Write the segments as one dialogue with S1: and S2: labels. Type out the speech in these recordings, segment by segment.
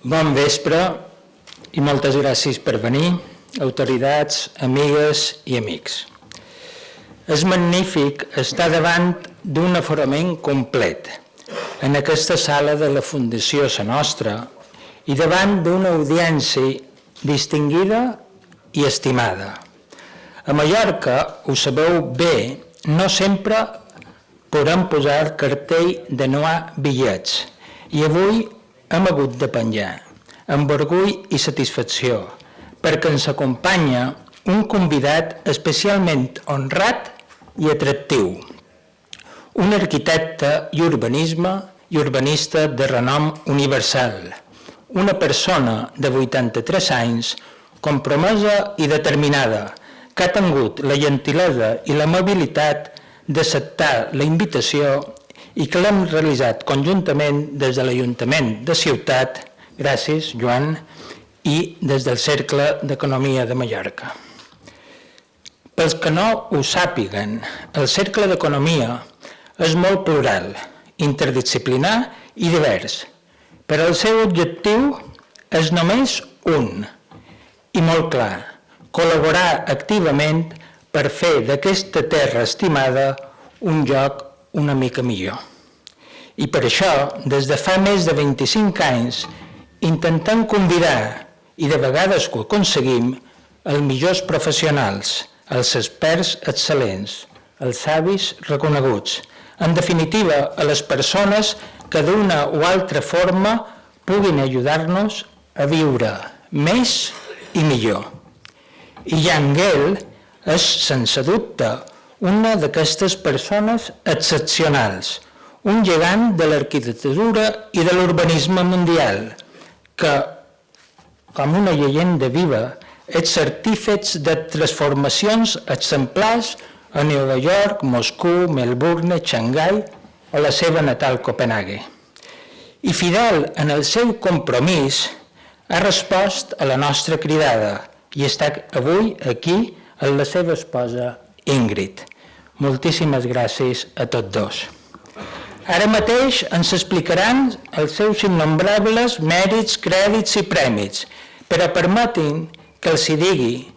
S1: Bon vespre i moltes gràcies per venir, autoritats, amigues i amics. És magnífic estar davant d'un aforament complet en aquesta sala de la Fundació Sa Nostra i davant d'una audiència distingida i estimada. A Mallorca, ho sabeu bé, no sempre podem posar cartell de no hi ha bitllets i avui hem hagut de penjar, amb orgull i satisfacció, perquè ens acompanya un convidat especialment honrat i atractiu, un arquitecte i urbanista de renom universal, una persona de 83 anys compromesa i determinada, que ha tingut la gentilesa i l'amabilitat d'acceptar la invitació i que l'hem realitzat conjuntament des de l'Ajuntament de Ciudades, gràcies, Joan, i des del Cercle d'Economia de Mallorca. Pels que no ho sàpiguen, el Cercle d'Economia és molt plural, interdisciplinar i divers, però el seu objectiu és només un, i molt clar, col·laborar activament per fer d'aquesta terra estimada un lloc una mica millor. I per això, des de fa més de 25 anys, intentem convidar, i de vegades ho aconseguim, els millors professionals, els experts excel·lents, els savis reconeguts, en definitiva, a les persones que d'una o altra forma puguin ajudar-nos a viure més i millor. I Gehl és, sense dubte, una d'aquestes persones excepcionals, un gegant de l'arquitectura i de l'urbanisme mundial, que, com una llegenda viva, és artífex de transformacions exemplars a Nova York, Moscou, Melbourne, Xangai o la seva natal Copenhague. I fidel en el seu compromís, ha respost a la nostra cridada i està avui aquí amb la seva esposa Ingrid. Moltíssimes gràcies a tots dos. Ara mateix ens explicaran els seus innombrables mèrits, crèdits i premis, però permetin que els digui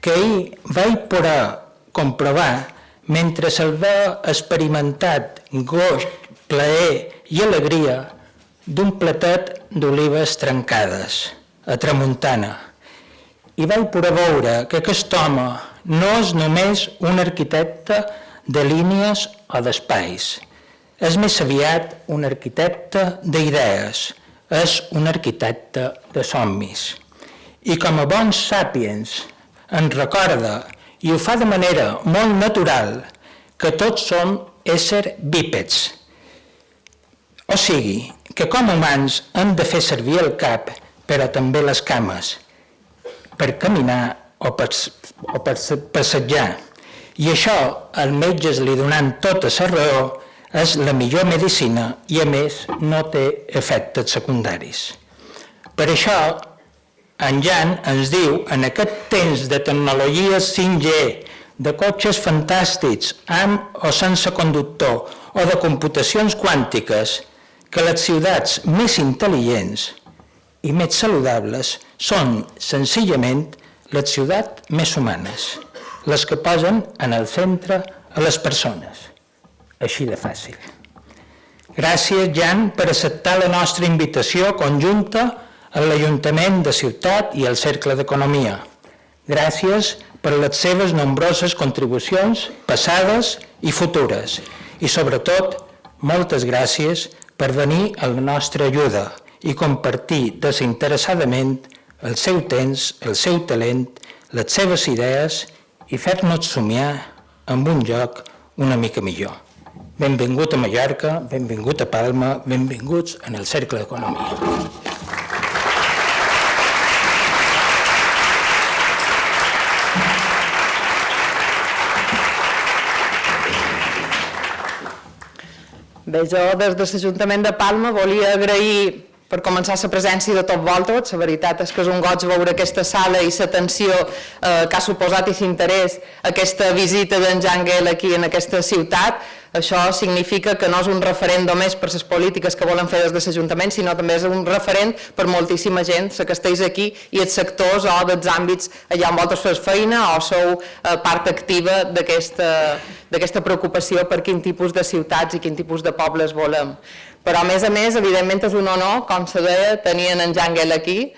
S1: que ahir vaig poder comprovar, mentre se'l va experimentat goig, plaer i alegria d'un platet d'olives trencades, a tramuntana. I vaig poder veure que aquest home no és només un arquitecte de línies o d'espais, és més aviat un arquitecte d'idees, és un arquitecte de somnis. I com a bons sàpiens ens recorda, i ho fa de manera molt natural, que tots som éssers bípeds. O sigui, que com a humans hem de fer servir el cap, però també les cames, per caminar o per passejar. I això, als metges li donant tota la raó, és la millor medicina i, a més, no té efectes secundaris. Per això, en Jan ens diu, en aquest temps de tecnologies 5G, de cotxes fantàstics, amb o sense conductor, o de computacions quàntiques, que les ciutats més intel·ligents i més saludables són, senzillament, les ciutats més humanes, les que posen en el centre a les persones. Així de fàcil. Gràcies, Jan, per acceptar la nostra invitació conjunta a l'Ajuntament de Ciutats i al Cercle d'Economia. Gràcies per les seves nombroses contribucions passades i futures. I, sobretot, moltes gràcies per venir a la nostra ajuda i compartir desinteressadament el seu temps, el seu talent, les seves idees i fer-nos somiar en un lloc una mica millor. Benvingut a Mallorca, benvingut a Palma, benvinguts en el Cercle d'Economia.
S2: Bé, jo des de l'Ajuntament de Palma volia agrair per començar la presència de tots vosaltres. La veritat és que és un goig veure aquesta sala i l'atenció que ha suposat i l'interès aquesta visita d'en Gehl aquí en aquesta ciutat. Això significa que no és un referent només per les polítiques que volen fer des de l'Ajuntament, sinó també és un referent per moltíssima gent, la que esteu aquí, i els sectors o dels àmbits allà on vosaltres feu feina o sou part activa d'aquesta preocupació per quin tipus de ciutats i quin tipus de pobles volem. Però, a més, evidentment és un honor, com se deia, tenien en Gehl aquí.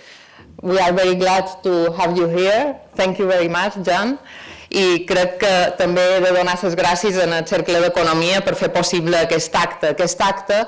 S2: We are very glad to have you here. Thank you very much, Jan. I crec que també he de donar les gràcies al Cercle d'Economia per fer possible aquest acte. Aquest acte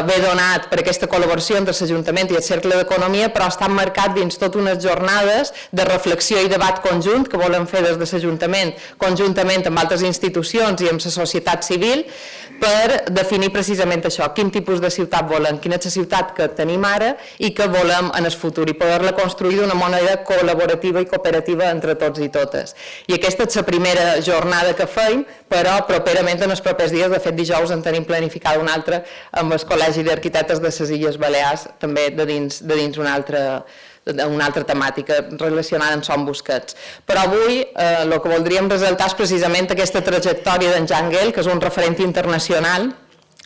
S2: ve donat per aquesta col·laboració entre l'Ajuntament i el Cercle d'Economia, però està marcat dins tot unes jornades de reflexió i debat conjunt que volem fer des de l'Ajuntament, conjuntament amb altres institucions i amb la societat civil, per definir precisament això, quin tipus de ciutat volem, quina és la ciutat que tenim ara i que volem en el futur, i poder-la construir d'una manera col·laborativa i cooperativa entre tots i totes. I aquesta és la primera jornada que feim, però properament en els propers dies, de fet dijous en tenim planificada una altra amb el Col·legi d'Arquitectes de les Illes Balears, també de dins una altra temàtica relacionada amb Som Busquets. Però avui el que voldríem ressaltar és precisament aquesta trajectòria d'en Gehl, que és un referent internacional,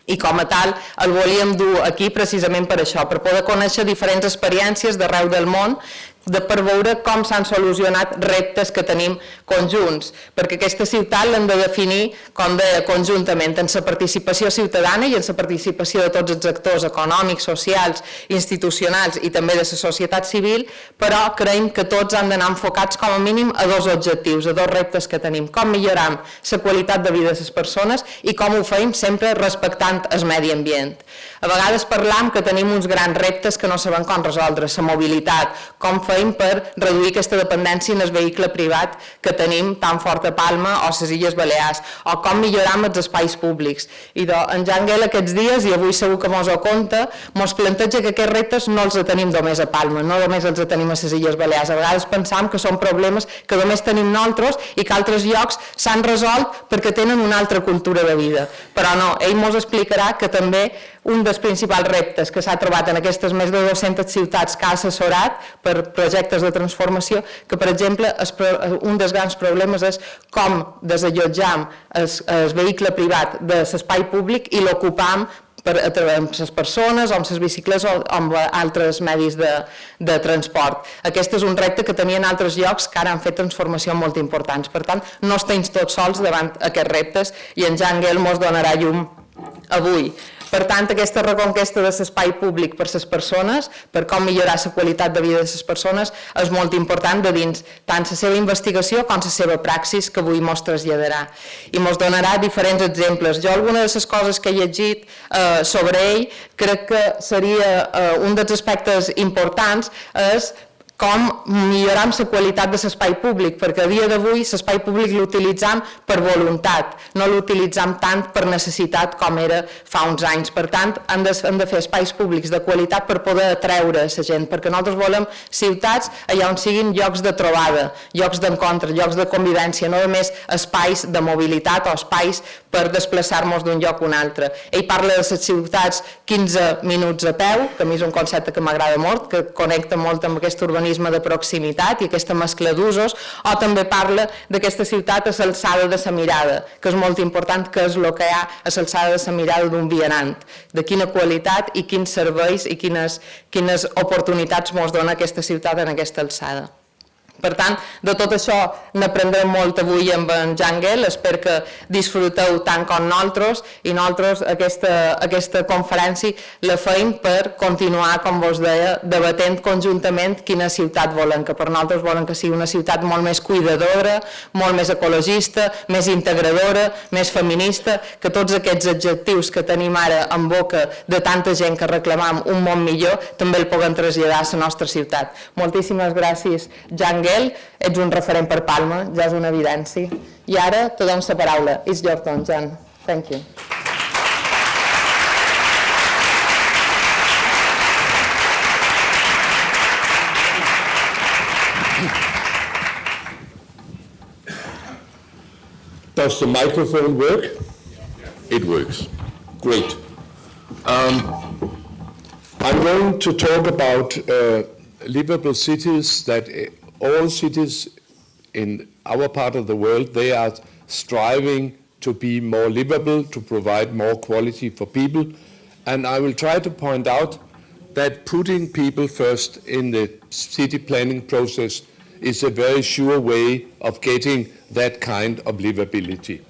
S2: i com a tal el volíem dur aquí precisament per això, per poder conèixer diferents experiències d'arreu del món, per veure com s'han solucionat reptes que tenim conjunts, perquè aquesta ciutat l'hem de definir, com deia, conjuntament, en la participació ciutadana i en la participació de tots els actors econòmics, socials, institucionals i també de la societat civil, però creiem que tots han d'anar enfocats com a mínim a dos objectius, a dos reptes que tenim, com millorar la qualitat de vida de les persones i com ho feim sempre respectant el medi ambient. A vegades parlam que tenim uns grans reptes que no sabem com resoldre, la mobilitat, com feim per reduir aquesta dependència en el vehicle privat que tenim tan fort a Palma o a les Illes Balears, o com millorar els espais públics. I en Gehl aquests dies, i avui segur que mos ho conta, mos planteja que aquests reptes no els tenim només a Palma, no només els tenim a les Illes Balears. A vegades pensam que són problemes que només tenim nosaltres i que altres llocs s'han resolt perquè tenen una altra cultura de vida. Però no, ell mos explicarà que també un dels principals reptes que s'ha trobat en aquestes més de 200 ciutats que ha assessorat per projectes de transformació, que per exemple un dels grans problemes és com desallotjam el vehicle privat de l'espai públic i l'ocupam amb les persones, amb les bicicletes o amb altres medis de transport. Aquest és un repte que tenien altres llocs que ara han fet transformacions molt importants. Per tant, no estem tots sols davant aquests reptes i en Gehl mos donarà llum avui. Per tant, aquesta reconquesta de l'espai públic per les persones, per com millorar la qualitat de vida de les persones, és molt important de dins tant la seva investigació com la seva praxis que avui mos traslladarà. I mos donarà diferents exemples. Jo alguna de les coses que he llegit sobre ell crec que seria un dels aspectes importants és com millorar la qualitat de l'espai públic, perquè a dia d'avui l'espai públic l'utilitzam per voluntat, no l'utilitzam tant per necessitat com era fa uns anys. Per tant, hem de fer espais públics de qualitat per poder atreure la gent, perquè nosaltres volem ciutats allà on siguin llocs de trobada, llocs d'encontre, llocs de convivència, no només espais de mobilitat o espais per desplaçar-nos d'un lloc a un altre. Ell parla de les ciutats 15 minuts a peu, que a mi és un concepte que m'agrada molt, que connecta molt amb aquest urbanisme de proximitat i aquesta mescla d'usos, o també parla d'aquesta ciutat a l'alçada de la mirada, que és molt important, que és el que hi ha a l'alçada de la mirada d'un vianant, de quina qualitat i quins serveis i quines oportunitats ens dona aquesta ciutat en aquesta alçada. Per tant, de tot això n'aprendrem molt avui amb en Gehl, espero que disfruteu tant com nosaltres, i nosaltres aquesta conferència la feim per continuar, com vos deia, debatent conjuntament quina ciutat volem, que per nosaltres volem que sigui una ciutat molt més cuidadora, molt més ecologista, més integradora, més feminista, que tots aquests adjectius que tenim ara en boca de tanta gent que reclamam un món millor, també el puguem traslladar a la nostra ciutat. Moltíssimes gràcies, Gehl. Ets un referent per Palma, ja és una evidència. I ara te dono la paraula. It's your turn, Jan. Thank you.
S3: Does the microphone work? It works. Great. I'm going to talk about livable cities, that all cities in our part of the world, they are striving to be more livable, to provide more quality for people. And I will try to point out that putting people first in the city planning process is a very sure way of getting that kind of livability.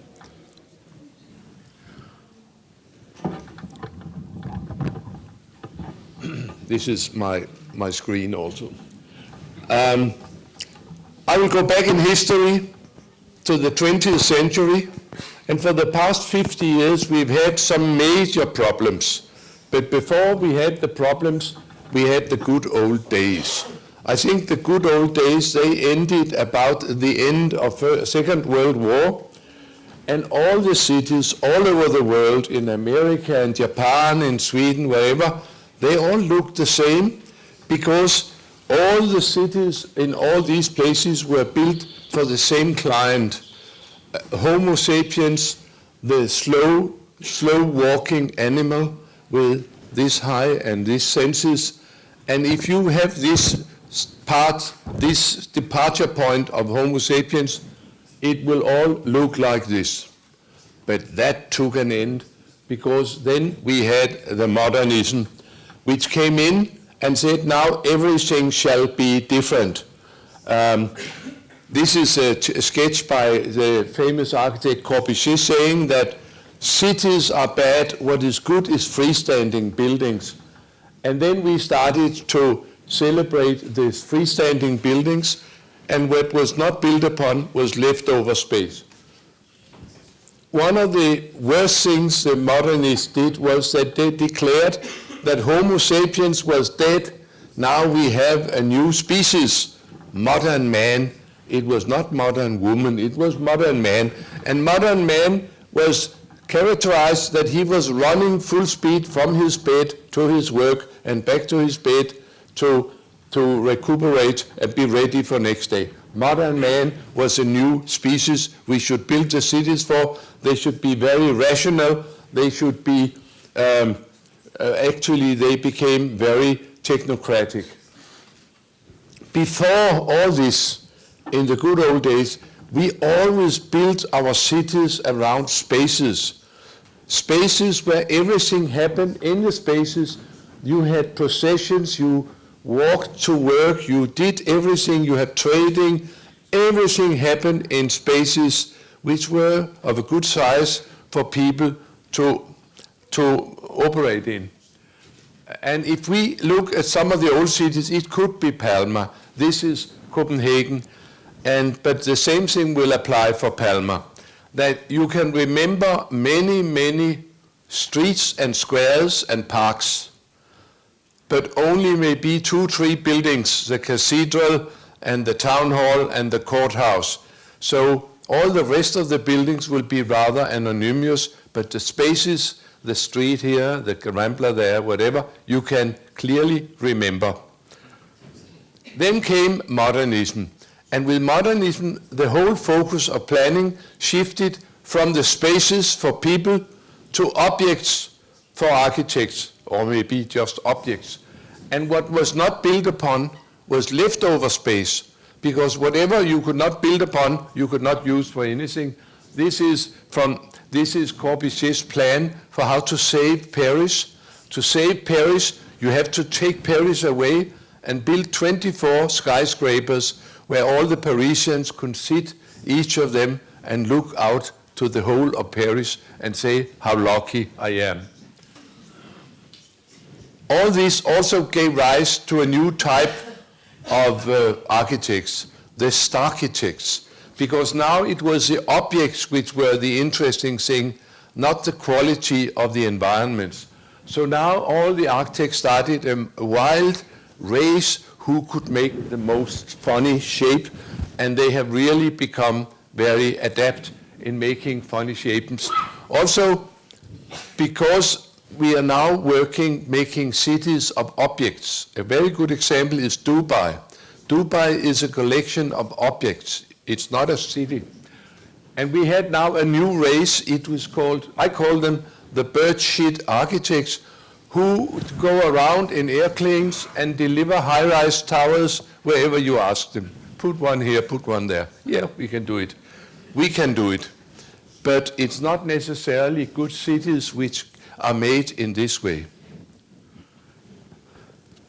S3: This is my screen also. I will go back in history to the 20th century, and for the past 50 years we've had some major problems. But before we had the problems, we had the good old days. I think the good old days, they ended about the end of the Second World War, and all the cities all over the world, in America and Japan, in Sweden, wherever, they all looked the same, because all the cities in all these places were built for the same client. Homo sapiens, the slow walking animal with this high and these senses. And if you have this part, this departure point of Homo sapiens, it will all look like this. But that took an end, because then we had the modernism, which came in and said, now everything shall be different. This is a sketch by the famous architect Corbusier saying that cities are bad, what is good is freestanding buildings. And then we started to celebrate these freestanding buildings, and what was not built upon was leftover space. One of the worst things the modernists did was that they declared that Homo sapiens was dead. Now we have a new species, modern man. It was not modern woman, it was modern man. And modern man was characterized that he was running full speed from his bed to his work and back to his bed to recuperate and be ready for next day. Modern man was a new species we should build the cities for. They should be very rational. They should be, actually they became very technocratic. Before all this, in the good old days, we always built our cities around spaces. Spaces where everything happened in the spaces. You had processions, you walked to work, you did everything, you had trading. Everything happened in spaces which were of a good size for people to operate in. And if we look at some of the old cities, it could be Palma. This is Copenhagen. But the same thing will apply for Palma, that you can remember many, many streets and squares and parks, but only maybe 2-3 buildings, the cathedral and the town hall and the courthouse. So all the rest of the buildings will be rather anonymous, but the spaces, the street here, the Rambla there, whatever, you can clearly remember. Then came modernism. And with modernism, the whole focus of planning shifted from the spaces for people to objects for architects, or maybe just objects. And what was not built upon was leftover space, because whatever you could not build upon, you could not use for anything. This is Corbusier's plan for how to save Paris. To save Paris, you have to take Paris away and build 24 skyscrapers where all the Parisians could sit, each of them, and look out to the whole of Paris and say, how lucky I am. All this also gave rise to a new type of architects, the starchitects, because now it was the objects which were the interesting thing, not the quality of the environments. So now all the architects started a wild race who could make the most funny shape, and they have really become very adept in making funny shapes. Also, because we are now making cities of objects. A very good example is Dubai. Dubai is a collection of objects. It's not a city. And we had now a new race. It was called, I call them the bird shit architects, who go around in airplanes and deliver high-rise towers wherever you ask them. Put one here, put one there. Yeah, we can do it. We can do it. but it's not necessarily good cities which are made in this way.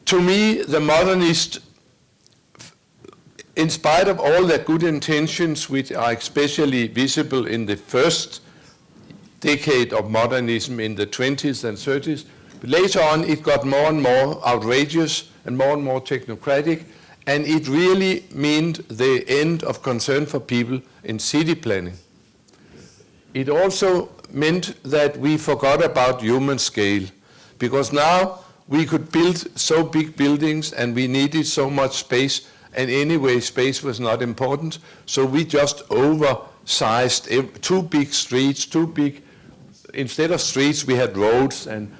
S3: To me, the modernists, in spite of all their good intentions, which are especially visible in the first decade of modernism in the 20s and 30s, later on it got more and more outrageous and more technocratic, and it really meant the end of concern for people in city planning. It also meant that we forgot about human scale, because now we could build so big buildings and we needed so much space, and anyway space was not important, so we just oversized too big streets, instead of streets we had roads and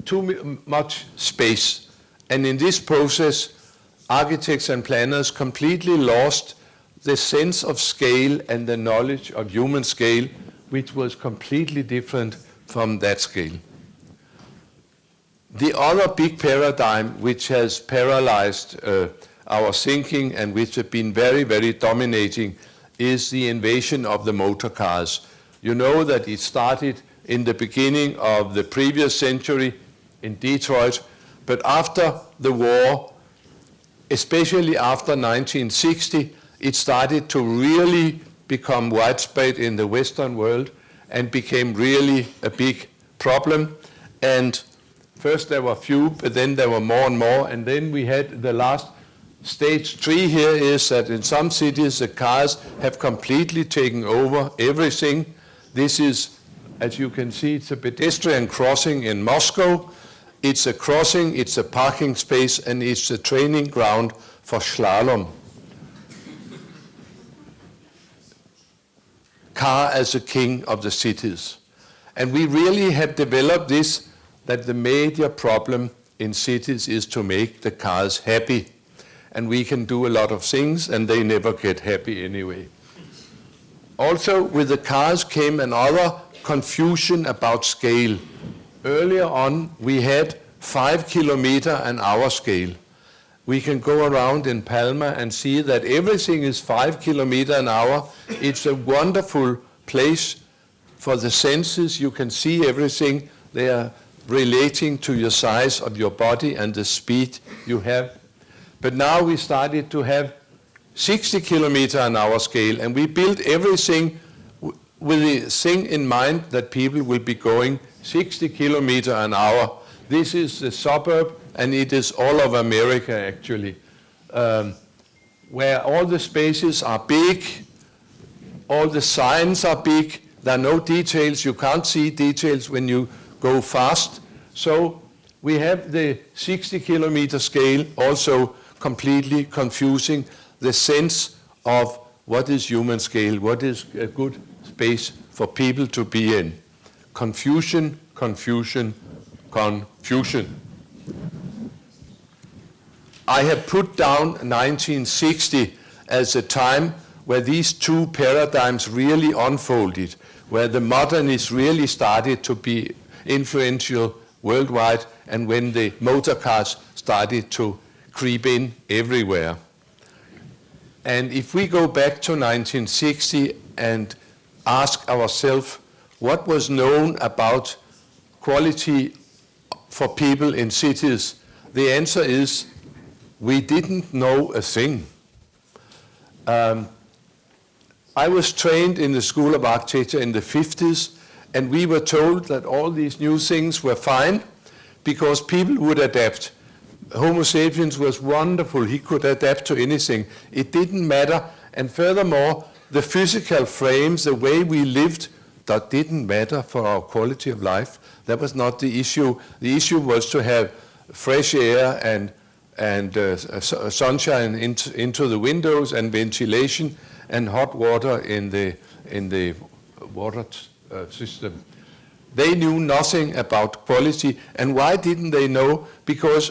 S3: too much space. And in this process, architects and planners completely lost the sense of scale and the knowledge of human scale, which was completely different from that scale. The other big paradigm which has paralyzed our thinking and which has been very dominating is the invasion of the motor cars. You know that it started in the beginning of the previous century in Detroit, but after the war, especially after 1960, it started to really become widespread in the Western world and became really a big problem. And first there were few, but then there were more and more, and then we had the last stage 3 here is that in some cities the cars have completely taken over everything. This is, as you can see, it's a pedestrian crossing in Moscow. It's a crossing, it's a parking space, and it's a training ground for slalom. Car as a king of the cities. And we really have developed this, that the major problem in cities is to make the cars happy. And we can do a lot of things, and they never get happy anyway. Also, with the cars came another confusion about scale. Earlier on, we had 5 km/h scale. We can go around in Palma and see that everything is 5 km/h. It's a wonderful place for the senses. You can see everything. They are relating to your size of your body and the speed you have. But now we started to have 60 km/h scale, and we built everything with the thing in mind that people will be going 60 km/h. This is the suburb, and it is all of America actually, where all the spaces are big, all the signs are big, there are no details, you can't see details when you go fast. So we have the 60 km scale also completely confusing the sense of what is human scale, what is a good space for people to be in. Confusion, confusion, confusion. I have put down 1960 as a time where these two paradigms really unfolded, where the modernists really started to be influential worldwide, and when the motor cars started to creep in everywhere. And if we go back to 1960 and ask ourselves what was known about quality for people in cities, the answer is we didn't know a thing. I was trained in the School of Architecture in the 50s, and we were told that all these new things were fine because people would adapt. Homo sapiens was wonderful. He could adapt to anything. It didn't matter. And furthermore, the physical frames, the way we lived, that didn't matter for our quality of life. That was not the issue. The issue was to have fresh air and sunshine into the windows and ventilation and hot water in the water system. They knew nothing about quality. And why didn't they know? Because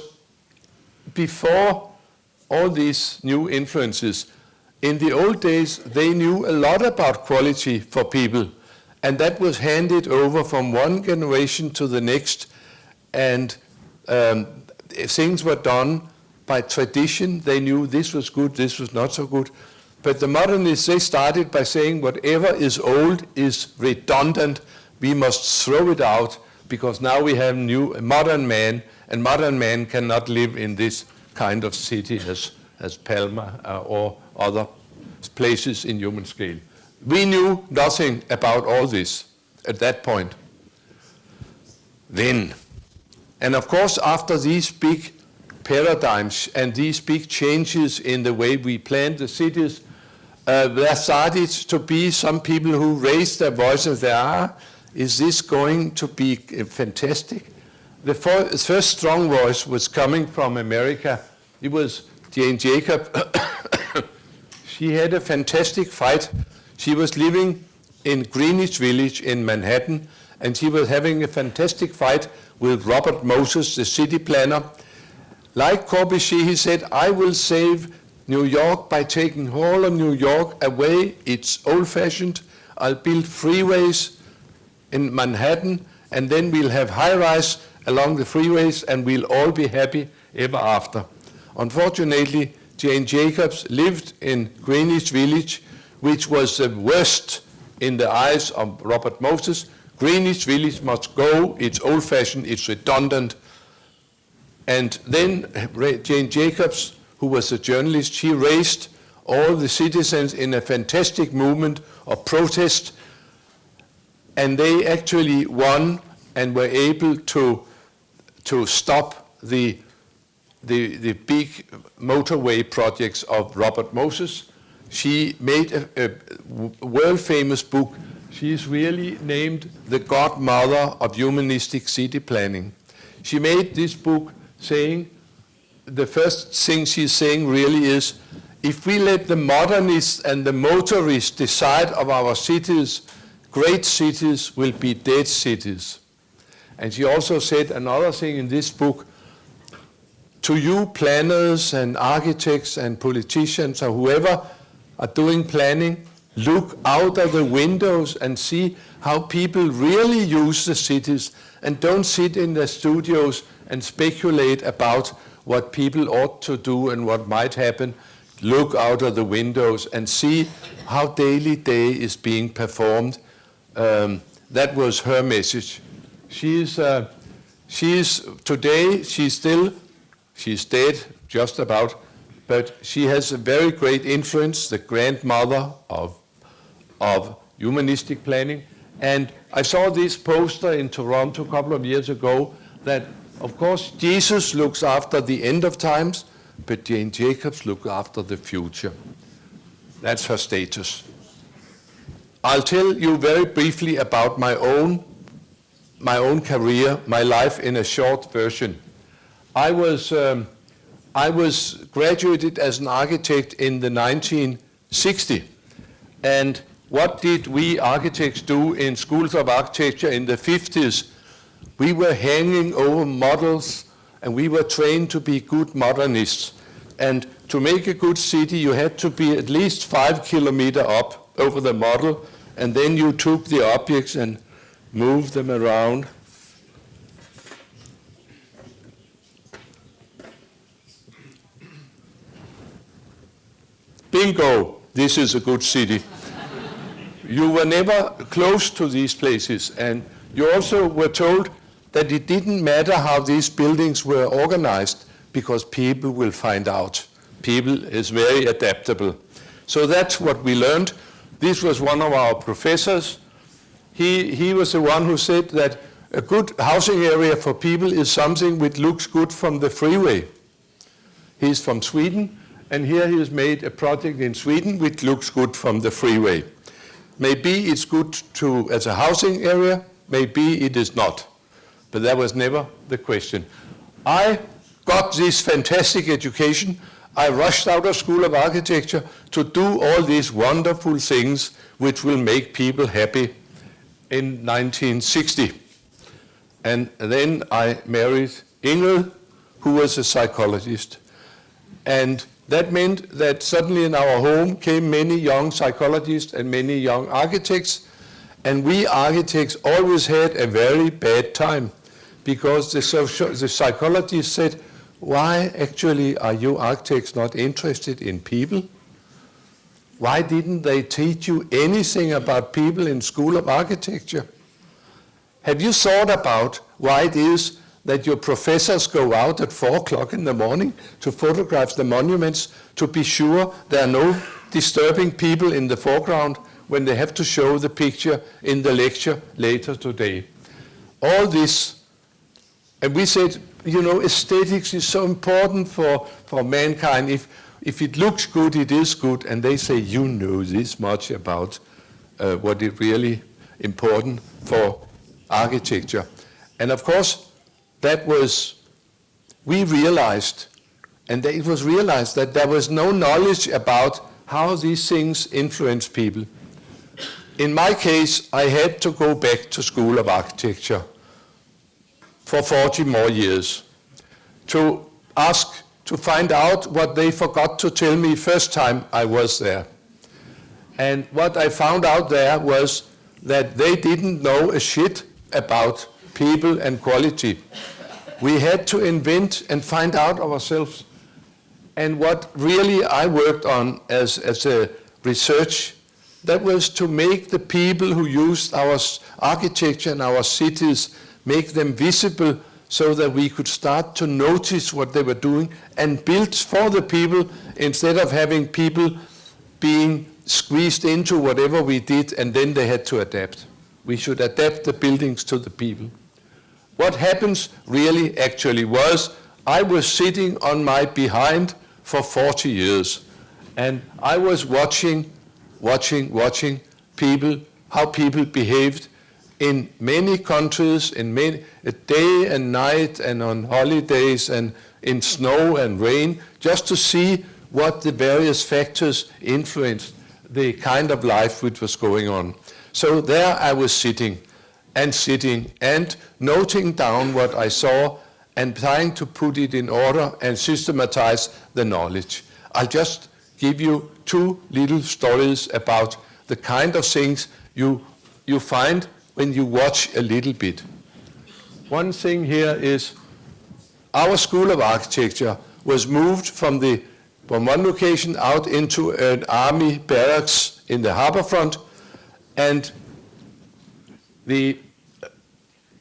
S3: before all these new influences, in the old days, they knew a lot about quality for people. And that was handed over from one generation to the next. And things were done by tradition. They knew this was good, this was not so good. But the modernists, they started by saying whatever is old is redundant. We must throw it out because now we have modern man, and modern man cannot live in this kind of city as Palma or other places in human scale. We knew nothing about all this at that point. Then, and of course, after these big paradigms and these big changes in the way we plan the cities, there started to be some people who raised their voices. Is this going to be fantastic? The first strong voice was coming from America. It was Jane Jacobs. She had a fantastic fight. She was living in Greenwich Village in Manhattan, and she was having a fantastic fight with Robert Moses, the city planner. Like Corbusier, he said, I will save New York by taking all of New York away. It's old-fashioned. I'll build freeways in Manhattan, and then we'll have high-rise along the freeways, and we'll all be happy ever after. Unfortunately, Jane Jacobs lived in Greenwich Village, which was the worst in the eyes of Robert Moses. Greenwich Village must go. It's old-fashioned. It's redundant. And then Jane Jacobs, who was a journalist, she raised all the citizens in a fantastic movement of protest, and they actually won and were able to stop the big motorway projects of Robert Moses. She made a world-famous book. She's really named the godmother of humanistic city planning. She made this book saying, the first thing she's saying really is, if we let the modernists and the motorists decide of our cities, great cities will be dead cities. And she also said another thing in this book, to you planners and architects and politicians or whoever are doing planning, look out of the windows and see how people really use the cities, and don't sit in their studios and speculate about what people ought to do and what might happen. Look out of the windows and see how daily day is being performed. That was her message. She's today, she's dead just about, but she has a very great influence, the grandmother of humanistic planning. And I saw this poster in Toronto a couple of years ago that, of course, Jesus looks after the end of times, but Jane Jacobs looks after the future. That's her status. I'll tell you very briefly about my own career, my life in a short version. I was graduated as an architect in the 1960s, and what did we architects do in schools of architecture in the 50s? We were hanging over models, and we were trained to be good modernists. And to make a good city, you had to be at least 5 kilometers up over the model, and then you took the objects and moved them around. Bingo, this is a good city. You were never close to these places, and you also were told that it didn't matter how these buildings were organized, because people will find out. People is very adaptable. So that's what we learned. This was one of our professors. He was the one who said that a good housing area for people is something which looks good from the freeway. He's from Sweden, and here he has made a project in Sweden which looks good from the freeway. Maybe it's good as a housing area, maybe it is not. But that was never the question. I got this fantastic education. I rushed out of School of Architecture to do all these wonderful things which will make people happy in 1960. And then I married Gehl, who was a psychologist. And that meant that suddenly in our home came many young psychologists and many young architects, and we architects always had a very bad time, because the psychologists said, why actually are you architects not interested in people? why didn't they teach you anything about people in School of Architecture? Have you thought about why it is that your professors go out at 4 o'clock in the morning to photograph the monuments to be sure there are no disturbing people in the foreground when they have to show the picture in the lecture later today? All this, and we said, you know, aesthetics is so important for mankind. If it looks good, it is good. And they say, you know this much about what is really important for architecture. And of course, we realized, and it was realized that there was no knowledge about how these things influence people. In my case, I had to go back to School of Architecture for 40 more years to find out what they forgot to tell me first time I was there. And what I found out there was that they didn't know a shit about people and quality. We had to invent and find out ourselves. And what really I worked on as a research, that was to make the people who used our architecture and our cities, make them visible so that we could start to notice what they were doing and build for the people instead of having people being squeezed into whatever we did and then they had to adapt. We should adapt the buildings to the people. What happens really actually was I was sitting on my behind for 40 years and I was watching people, how people behaved in many countries, day and night and on holidays and in snow and rain, just to see what the various factors influenced the kind of life which was going on. So there I was sitting and noting down what I saw and trying to put it in order and systematize the knowledge. I'll just give you 2 little stories about the kind of things you find when you watch a little bit. One thing here is our School of Architecture was moved from one location out into an army barracks in the harbor front, and the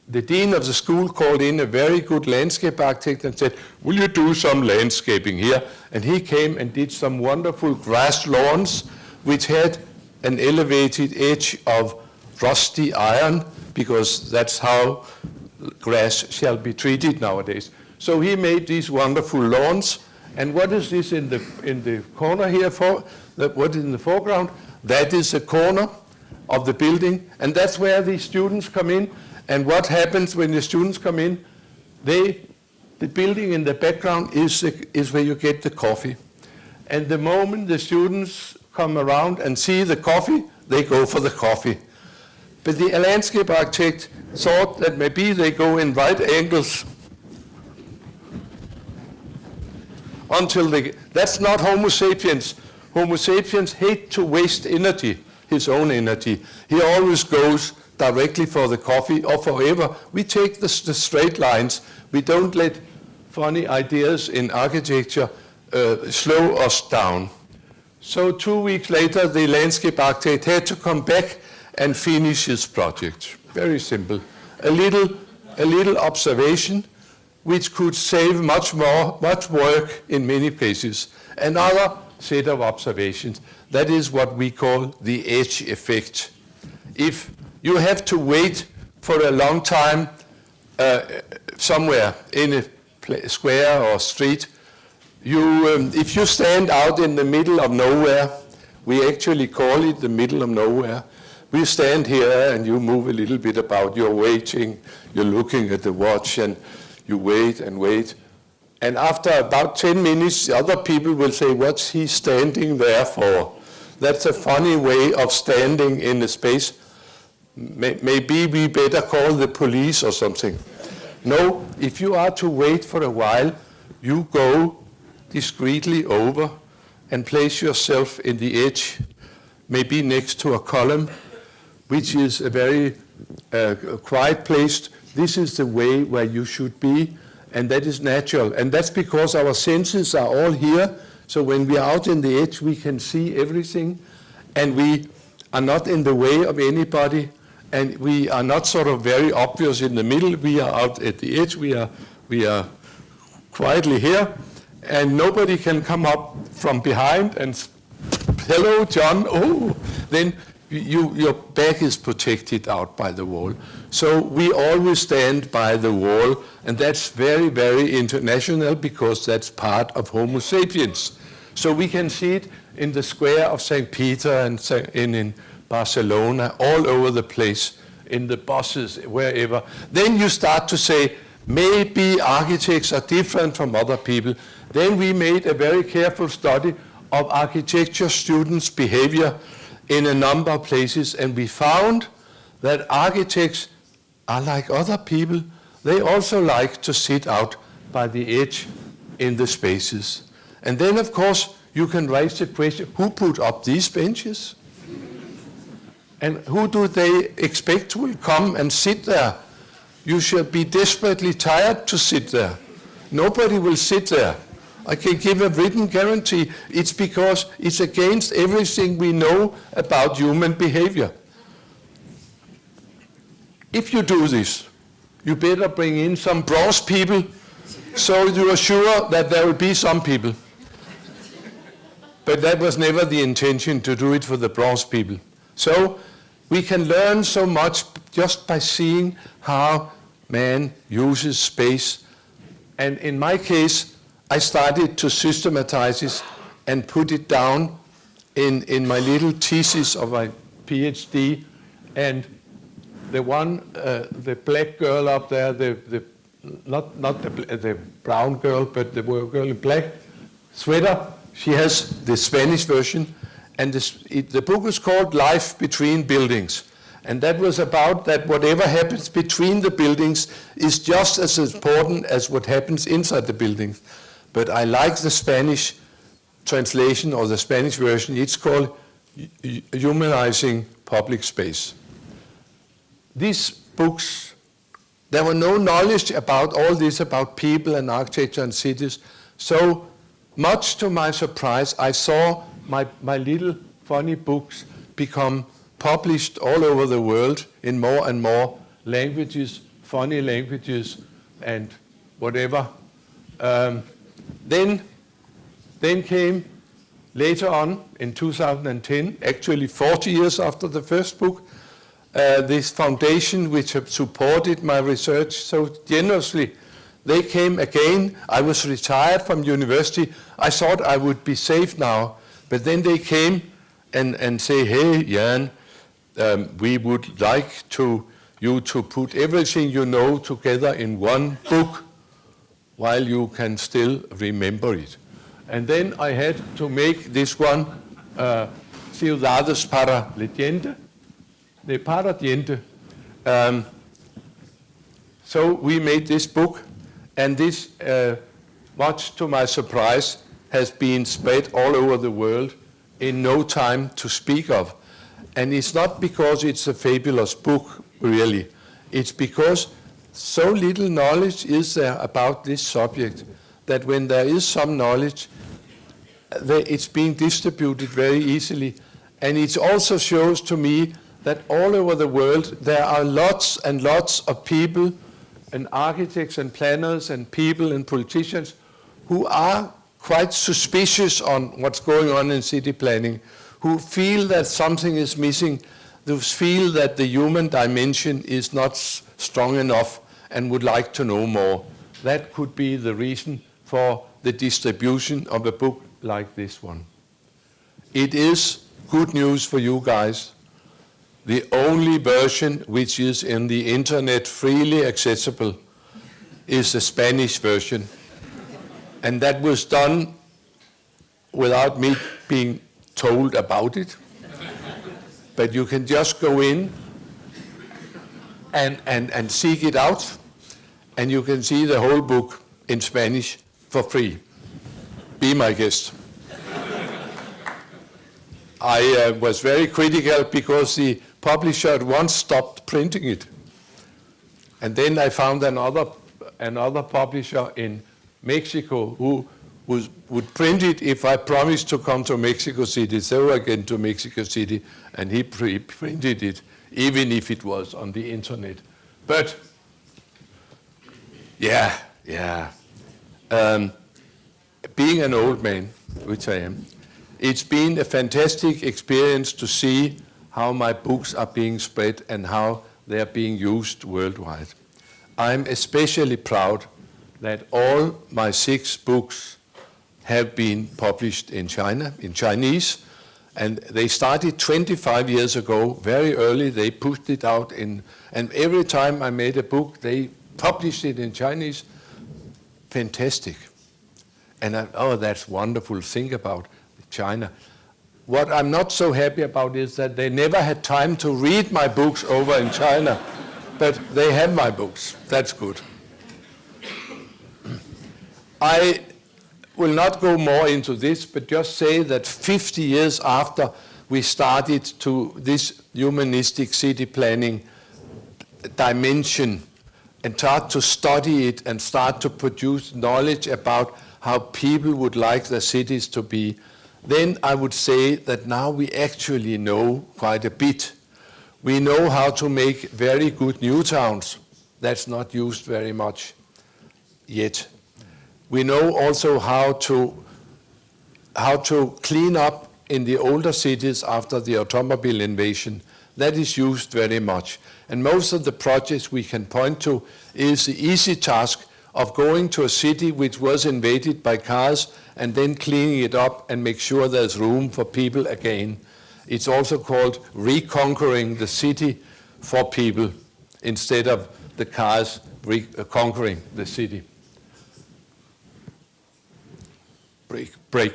S3: dean of the school called in a very good landscape architect and said, will you do some landscaping here? And he came and did some wonderful grass lawns which had an elevated edge of rusty iron, because that's how grass shall be treated nowadays. So he made these wonderful lawns. And what is this in the corner here for? What is in the foreground? That is a corner of the building, and that's where the students come in. And what happens when the students come in? The building in the background is where you get the coffee. And the moment the students come around and see the coffee, they go for the coffee. But the landscape architect thought that maybe they go in right angles until that's not Homo sapiens. Homo sapiens hate to waste energy, his own energy. He always goes directly for the coffee or forever. We take the straight lines. We don't let funny ideas in architecture slow us down. So 2 weeks later, the landscape architect had to come back and finish his project. Very simple. A little observation which could save much work in many places. Another set of observations, that is what we call the edge effect. If you have to wait for a long time somewhere in a square or street, if you stand out in the middle of nowhere, we actually call it the middle of nowhere. We stand here and you move a little bit about, you're waiting, you're looking at the watch and you wait and wait. And after about 10 minutes, the other people will say, what's he standing there for? That's a funny way of standing in a space. Maybe we better call the police or something. No, if you are to wait for a while, you go discreetly over and place yourself in the edge, maybe next to a column, which is a very quiet place. This is the way where you should be, and that is natural. And that's because our senses are all here So when we are out in the edge, we can see everything, and we are not in the way of anybody, and we are not sort of very obvious in the middle. We are out at the edge. We are quietly here, and nobody can come up from behind and, hello, John. Oh, then your back is protected out by the wall. So we always stand by the wall, and that's very, very international because that's part of Homo sapiens. So we can see it in the square of St. Peter and in Barcelona, all over the place, in the buses, wherever. Then you start to say, maybe architects are different from other people. Then we made a very careful study of architecture students' behavior in a number of places, and we found that architects are like other people. They also like to sit out by the edge in the spaces. And then, of course, you can raise the question, who put up these benches? And who do they expect will come and sit there? You shall be desperately tired to sit there. Nobody will sit there. I can give a written guarantee. It's because it's against everything we know about human behavior. If you do this, you better bring in some bronze people so you are sure that there will be some people. But that was never the intention to do it for the bronze people. So we can learn so much just by seeing how man uses space. And in my case, I started to systematize this and put it down in my little thesis of my PhD. And the one, the black girl up there, not the brown girl, but the girl in black sweater, she has the Spanish version. And the book is called Life Between Buildings. And that was about that whatever happens between the buildings is just as important as what happens inside the buildings. But I like the Spanish translation or the Spanish version. It's called Humanizing Public Space. These books, there were no knowledge about all this, about people and architecture and cities. So much to my surprise, I saw my little funny books become published all over the world in more and more languages, funny languages, and whatever. Then came later on in 2010, actually 40 years after the first book, this foundation which have supported my research so generously. They came again. I was retired from university. I thought I would be safe now. But then they came and say, hey, Jan, we would like you to put everything you know together in one book while you can still remember it. And then I had to make this one, Ciudades para la gente, so we made this book, and this, much to my surprise, has been spread all over the world in no time to speak of. And it's not because it's a fabulous book, really. It's because so little knowledge is there about this subject that when there is some knowledge, it's being distributed very easily. And it also shows to me that all over the world there are lots and lots of people and architects and planners and people and politicians who are quite suspicious on what's going on in city planning, who feel that something is missing, who feel that the human dimension is not strong enough and would like to know more. That could be the reason for the distribution of a book like this one. It is good news for you guys. The only version which is in the internet freely accessible is the Spanish version. And that was done without me being told about it. But you can just go in and seek it out, and you can see the whole book in Spanish for free. Be my guest. I was very critical because the publisher at once stopped printing it. And then I found another publisher in Mexico who would print it if I promised to come to Mexico City, so again to Mexico City, and he printed it, even if it was on the internet. But, yeah. Being an old man, which I am, it's been a fantastic experience to see how my books are being spread and how they are being used worldwide. I'm especially proud that all my 6 books have been published in China, in Chinese, and they started 25 years ago, very early. They pushed it out and every time I made a book, they published it in Chinese. Fantastic. And that's wonderful. Think about China. What I'm not so happy about is that they never had time to read my books over in China, but they have my books. That's good. I will not go more into this, but just say that 50 years after we started to this humanistic city planning dimension and start to study it and start to produce knowledge about how people would like their cities to be, then I would say that now we actually know quite a bit. We know how to make very good new towns. That's not used very much yet. We know also how to clean up in the older cities after the automobile invasion. That is used very much. And most of the projects we can point to is the easy task of going to a city which was invaded by cars and then cleaning it up and make sure there's room for people again. It's also called reconquering the city for people instead of the cars reconquering the city. Break.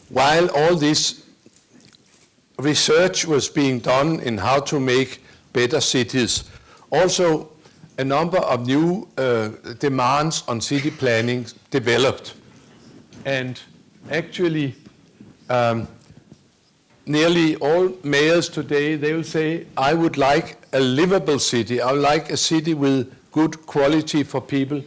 S3: While all this research was being done in how to make better cities, also a number of new demands on city planning developed. And actually, nearly all mayors today, they will say, I would like a livable city. I would like a city with good quality for people.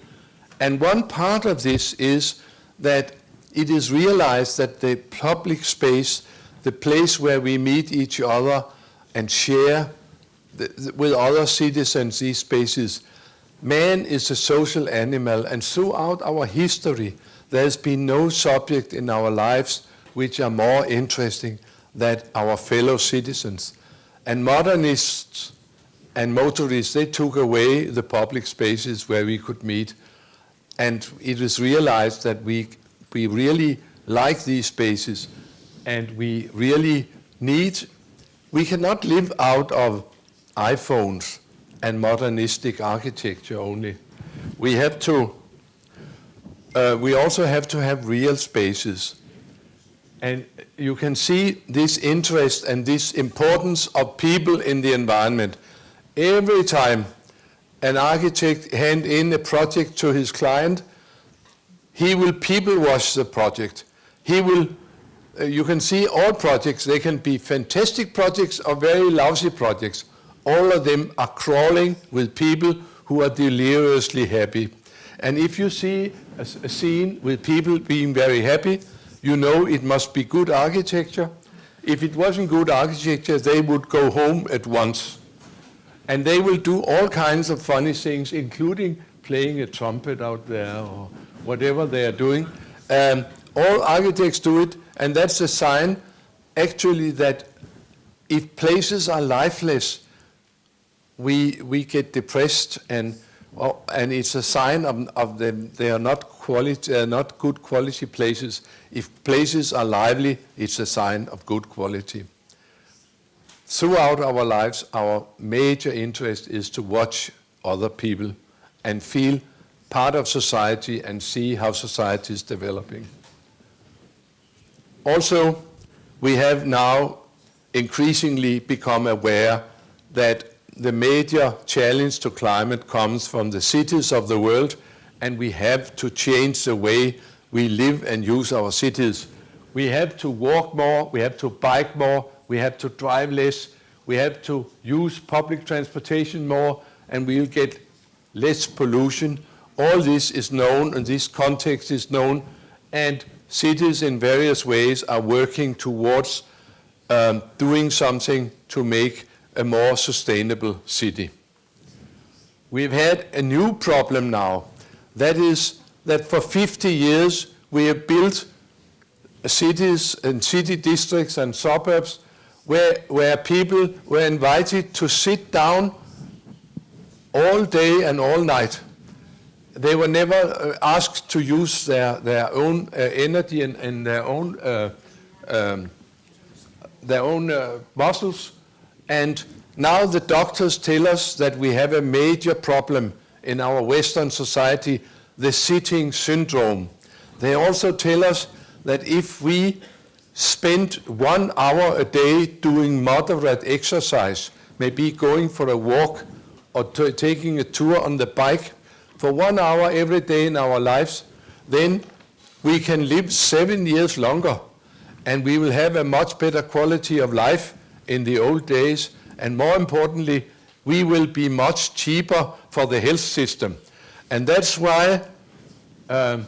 S3: And one part of this is that it is realized that the public space, the place where we meet each other and share with other citizens these spaces, man is a social animal, and throughout our history, there has been no subject in our lives which are more interesting than our fellow citizens. And modernists and motorists, they took away the public spaces where we could meet. And it was realized that we really like these spaces, and we really we cannot live out of iPhones and modernistic architecture only. We have to, we also have to have real spaces. And you can see this interest and this importance of people in the environment. Every time an architect hands in a project to his client, he will people wash the project. He will, you can see all projects, they can be fantastic projects or very lousy projects. All of them are crawling with people who are deliriously happy. And if you see a scene with people being very happy, you know it must be good architecture. If it wasn't good architecture, they would go home at once. And they will do all kinds of funny things, including playing a trumpet out there or whatever they are doing. All architects do it, and that's a sign, actually, that if places are lifeless, we get depressed, and it's a sign of them. They are not good quality places. If places are lively, it's a sign of good quality. Throughout our lives, our major interest is to watch other people and feel part of society and see how society is developing. Also, we have now increasingly become aware that the major challenge to climate comes from the cities of the world, and we have to change the way we live and use our cities. We have to walk more, we have to bike more, we have to drive less, we have to use public transportation more, and we'll get less pollution. All this is known, and this context is known, and cities in various ways are working towards doing something to make a more sustainable city. We've had a new problem now. That is that for 50 years we have built cities and city districts and suburbs where people were invited to sit down all day and all night. They were never asked to use their own energy and their own muscles. And now the doctors tell us that we have a major problem in our Western society, the sitting syndrome. They also tell us that if we spend 1 hour a day doing moderate exercise, maybe going for a walk or taking a tour on the bike, for 1 hour every day in our lives, then we can live 7 years longer, and we will have a much better quality of life in the old days, and more importantly, we will be much cheaper for the health system. And that's why the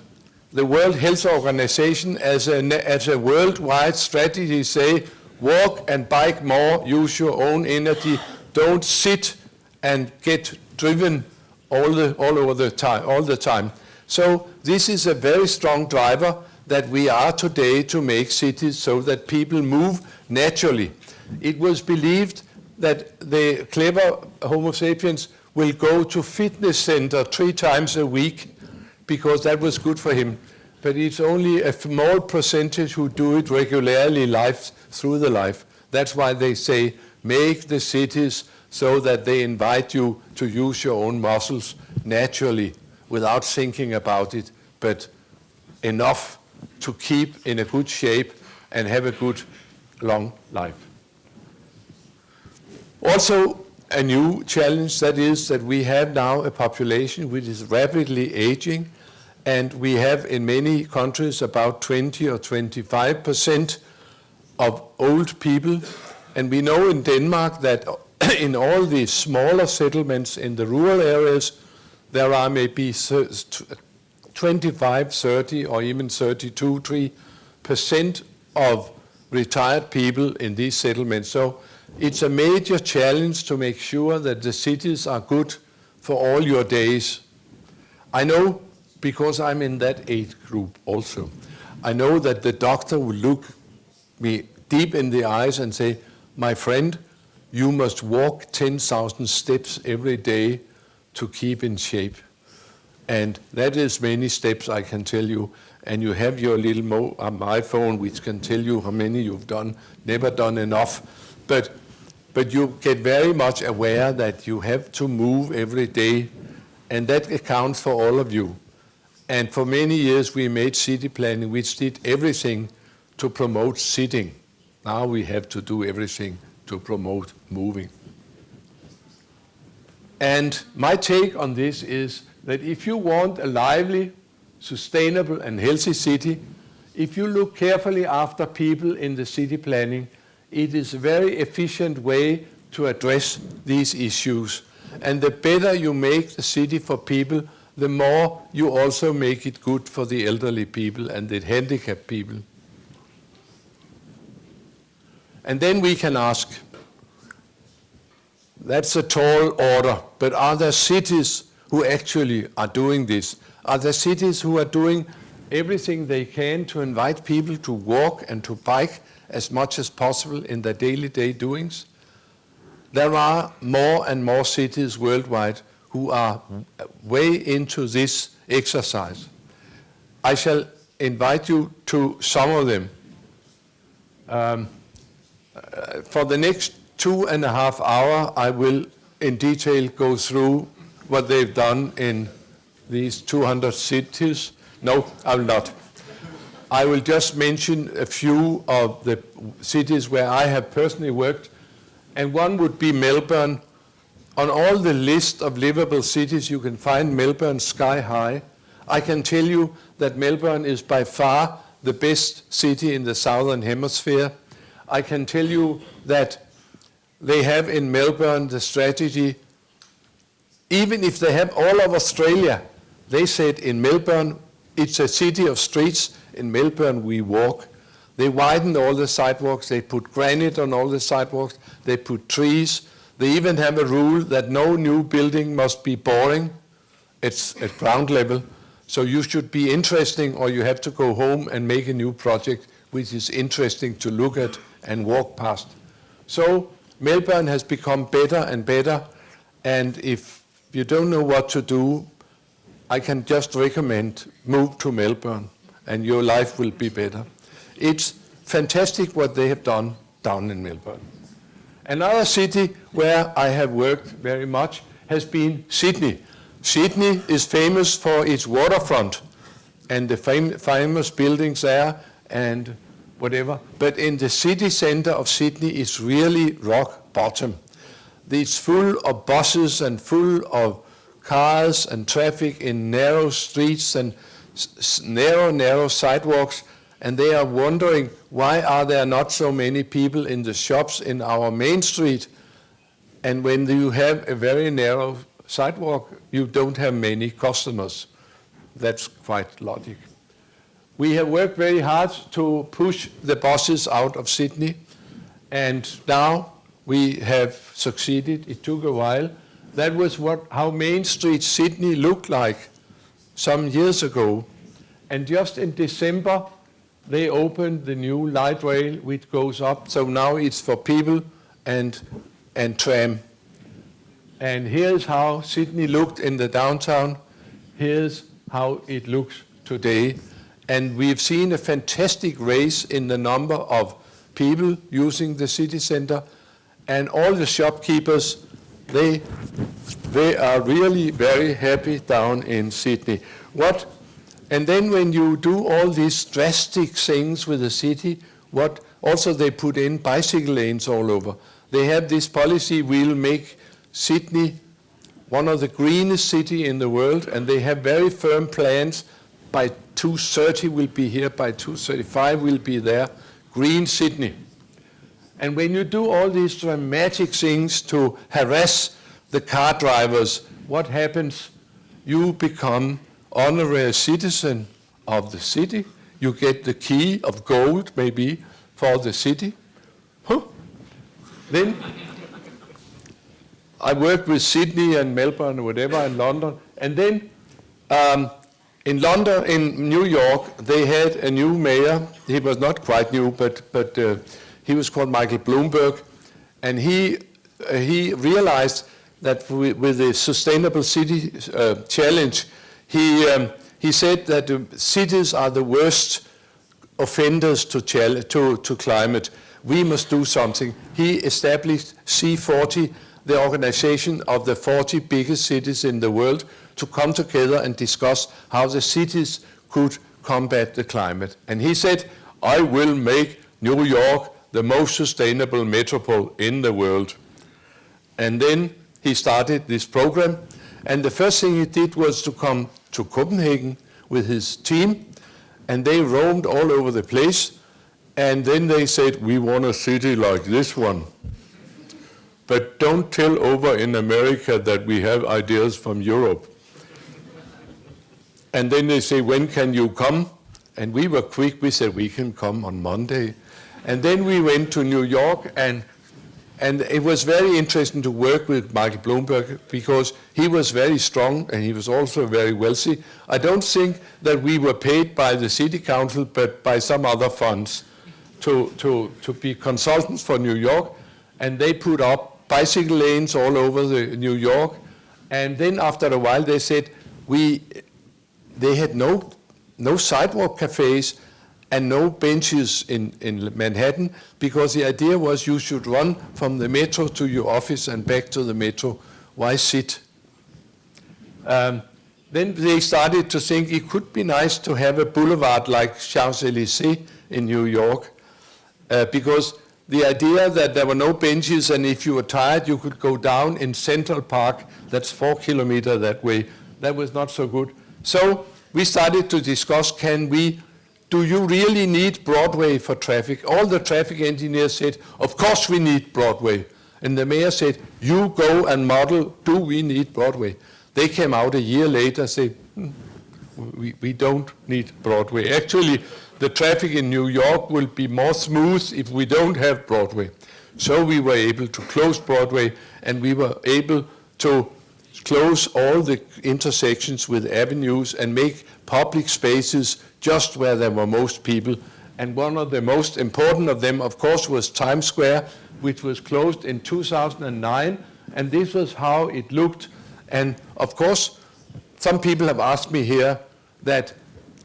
S3: World Health Organization as a worldwide strategy say, walk and bike more, use your own energy, don't sit and get driven all the time. So this is a very strong driver that we are today to make cities so that people move naturally. It was believed that the clever Homo sapiens will go to fitness center 3 times a week because that was good for him. But it's only a small percentage who do it regularly through the life. That's why they say, make the cities so that they invite you to use your own muscles naturally without thinking about it, but enough to keep in a good shape and have a good long life. Also, a new challenge, that is that we have now a population which is rapidly aging, and we have in many countries about 20 or 25% of old people. And we know in Denmark that in all the smaller settlements in the rural areas, there are maybe 25, 30, or even 32% of retired people in these settlements. So it's a major challenge to make sure that the cities are good for all your days. I know, because I'm in that age group also, I know that the doctor will look me deep in the eyes and say, my friend, you must walk 10,000 steps every day to keep in shape. And that is many steps, I can tell you. And you have your little iPhone which can tell you how many you've done, never done enough. But you get very much aware that you have to move every day, and that accounts for all of you. And for many years we made city planning which did everything to promote sitting. Now we have to do everything to promote moving. And my take on this is that if you want a lively, sustainable and healthy city, if you look carefully after people in the city planning, it is a very efficient way to address these issues. And the better you make the city for people, the more you also make it good for the elderly people and the handicapped people. And then we can ask, that's a tall order, but are there cities who actually are doing this? Are there cities who are doing everything they can to invite people to walk and to bike as much as possible in their daily doings? There are more and more cities worldwide who are way into this exercise. I shall invite you to some of them. For the next 2.5 hours, I will in detail go through what they've done in these 200 cities. No, I will not. I will just mention a few of the cities where I have personally worked, and one would be Melbourne. On all the list of livable cities, you can find Melbourne sky high. I can tell you that Melbourne is by far the best city in the Southern Hemisphere. I can tell you that they have in Melbourne the strategy, even if they have all of Australia, they said in Melbourne, it's a city of streets. In Melbourne, we walk. They widen all the sidewalks. They put granite on all the sidewalks. They put trees. They even have a rule that no new building must be boring. It's at ground level. So you should be interesting, or you have to go home and make a new project which is interesting to look at and walk past. So Melbourne has become better and better. And if you don't know what to do, I can just recommend move to Melbourne and your life will be better. It's fantastic what they have done down in Melbourne. Another city where I have worked very much has been Sydney. Sydney is famous for its waterfront and the famous buildings there and whatever. But in the city center of Sydney, it's really rock bottom. It's full of buses and full of cars and traffic in narrow streets and narrow sidewalks, and they are wondering why are there not so many people in the shops in our main street, and when you have a very narrow sidewalk, you don't have many customers. That's quite logic. We have worked very hard to push the buses out of Sydney, and now we have succeeded. It took a while. That was how Main Street Sydney looked like some years ago. And just in December, they opened the new light rail which goes up. So now it's for people and tram. And here's how Sydney looked in the downtown. Here's how it looks today. And we've seen a fantastic raise in the number of people using the city center. And all the shopkeepers, they are really very happy down in Sydney. And then when you do all these drastic things with the city, also they put in bicycle lanes all over. They have this policy, we'll make Sydney one of the greenest cities in the world, and they have very firm plans. By 2030 we'll be here, by 2035 we'll be there, green Sydney. And when you do all these dramatic things to harass the car drivers, what happens? You become honorary citizen of the city. You get the key of gold, maybe, for the city. Then I worked with Sydney and Melbourne, whatever, and London. And then in London, in New York, they had a new mayor. He was not quite new, but he was called Michael Bloomberg. And he realized that with the Sustainable City Challenge, he said that the cities are the worst offenders to climate. We must do something. He established C40, the organization of the 40 biggest cities in the world, to come together and discuss how the cities could combat the climate. And he said, I will make New York the most sustainable metropole in the world. And then he started this program, and the first thing he did was to come to Copenhagen with his team, and they roamed all over the place, and then they said, we want a city like this one. But don't tell over in America that we have ideas from Europe. And then they say, when can you come? And we were quick, we said, we can come on Monday. And then we went to New York, and it was very interesting to work with Michael Bloomberg because he was very strong and he was also very wealthy. I don't think that we were paid by the city council, but by some other funds to be consultants for New York. And they put up bicycle lanes all over New York. And then after a while they said, they had no sidewalk cafes and no benches in Manhattan, because the idea was you should run from the metro to your office and back to the metro. Why sit? Then they started to think it could be nice to have a boulevard like Champs-Élysées in New York, because the idea that there were no benches and if you were tired you could go down in Central Park, that's 4 kilometers that way, that was not so good. So we started to discuss, do you really need Broadway for traffic? All the traffic engineers said, of course we need Broadway. And the mayor said, you go and model, do we need Broadway? They came out a year later and said, we don't need Broadway. Actually, the traffic in New York will be more smooth if we don't have Broadway. So we were able to close Broadway, and we were able to close all the intersections with avenues and make public spaces just where there were most people. And one of the most important of them, of course, was Times Square, which was closed in 2009. And this was how it looked. And of course, some people have asked me here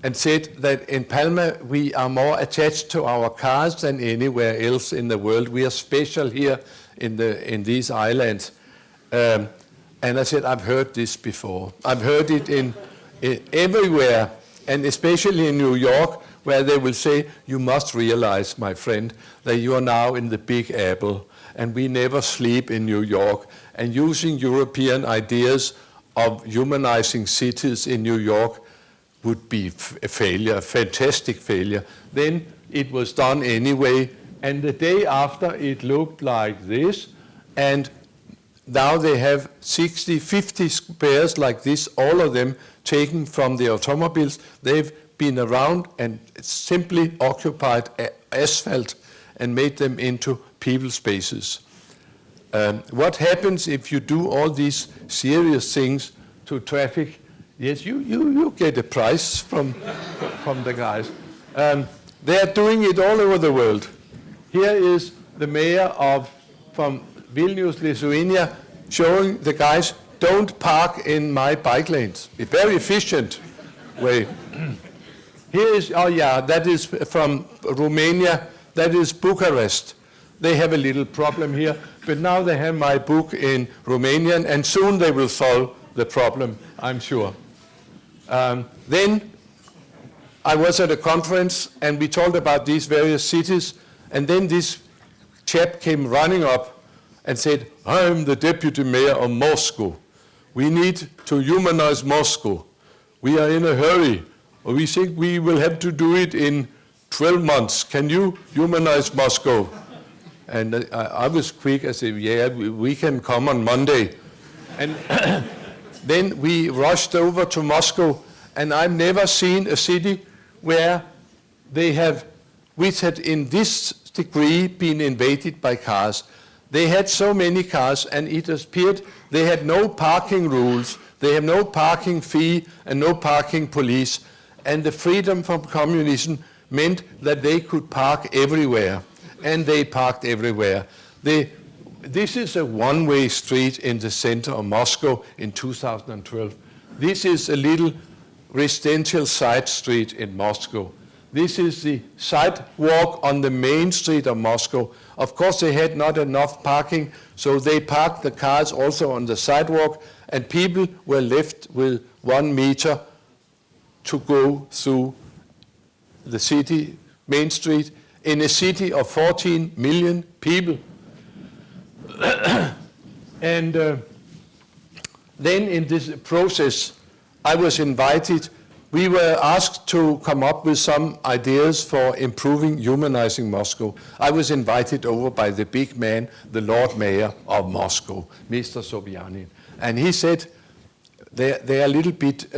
S3: and said that in Palma we are more attached to our cars than anywhere else in the world. We are special here in these islands. And I said, I've heard this before. I've heard it in everywhere, and especially in New York, where they will say, you must realize, my friend, that you are now in the Big Apple, and we never sleep in New York. And using European ideas of humanizing cities in New York would be a failure, a fantastic failure. Then it was done anyway, and the day after it looked like this, and now they have 60, 50 squares like this, all of them taken from the automobiles. They've been around and simply occupied asphalt and made them into people spaces. What happens if you do all these serious things to traffic? Yes, you get a prize from the guys. They are doing it all over the world. Here is the mayor from Vilnius, Lithuania, showing the guys, don't park in my bike lanes. A very efficient way. Here is, that is from Romania, that is Bucharest. They have a little problem here, but now they have my book in Romanian, and soon they will solve the problem, I'm sure. Then I was at a conference, and we talked about these various cities, and then this chap came running up and said, I'm the deputy mayor of Moscow. We need to humanize Moscow. We are in a hurry. We think we will have to do it in 12 months. Can you humanize Moscow? And I was quick. I said, yeah, we can come on Monday. And then we rushed over to Moscow, and I've never seen a city where which had in this degree been invaded by cars. They had so many cars, and it appeared they had no parking rules. They have no parking fee and no parking police. And the freedom from communism meant that they could park everywhere. And they parked everywhere. This is a one-way street in the center of Moscow in 2012. This is a little residential side street in Moscow. This is the sidewalk on the main street of Moscow. Of course, they had not enough parking, so they parked the cars also on the sidewalk, and people were left with 1 meter to go through the city, main street, in a city of 14 million people. And then in this process, I was invited. We were asked to come up with some ideas for improving humanizing Moscow. I was invited over by the big man, the Lord Mayor of Moscow, Mr. Sobyanin. And he said, they are a little bit,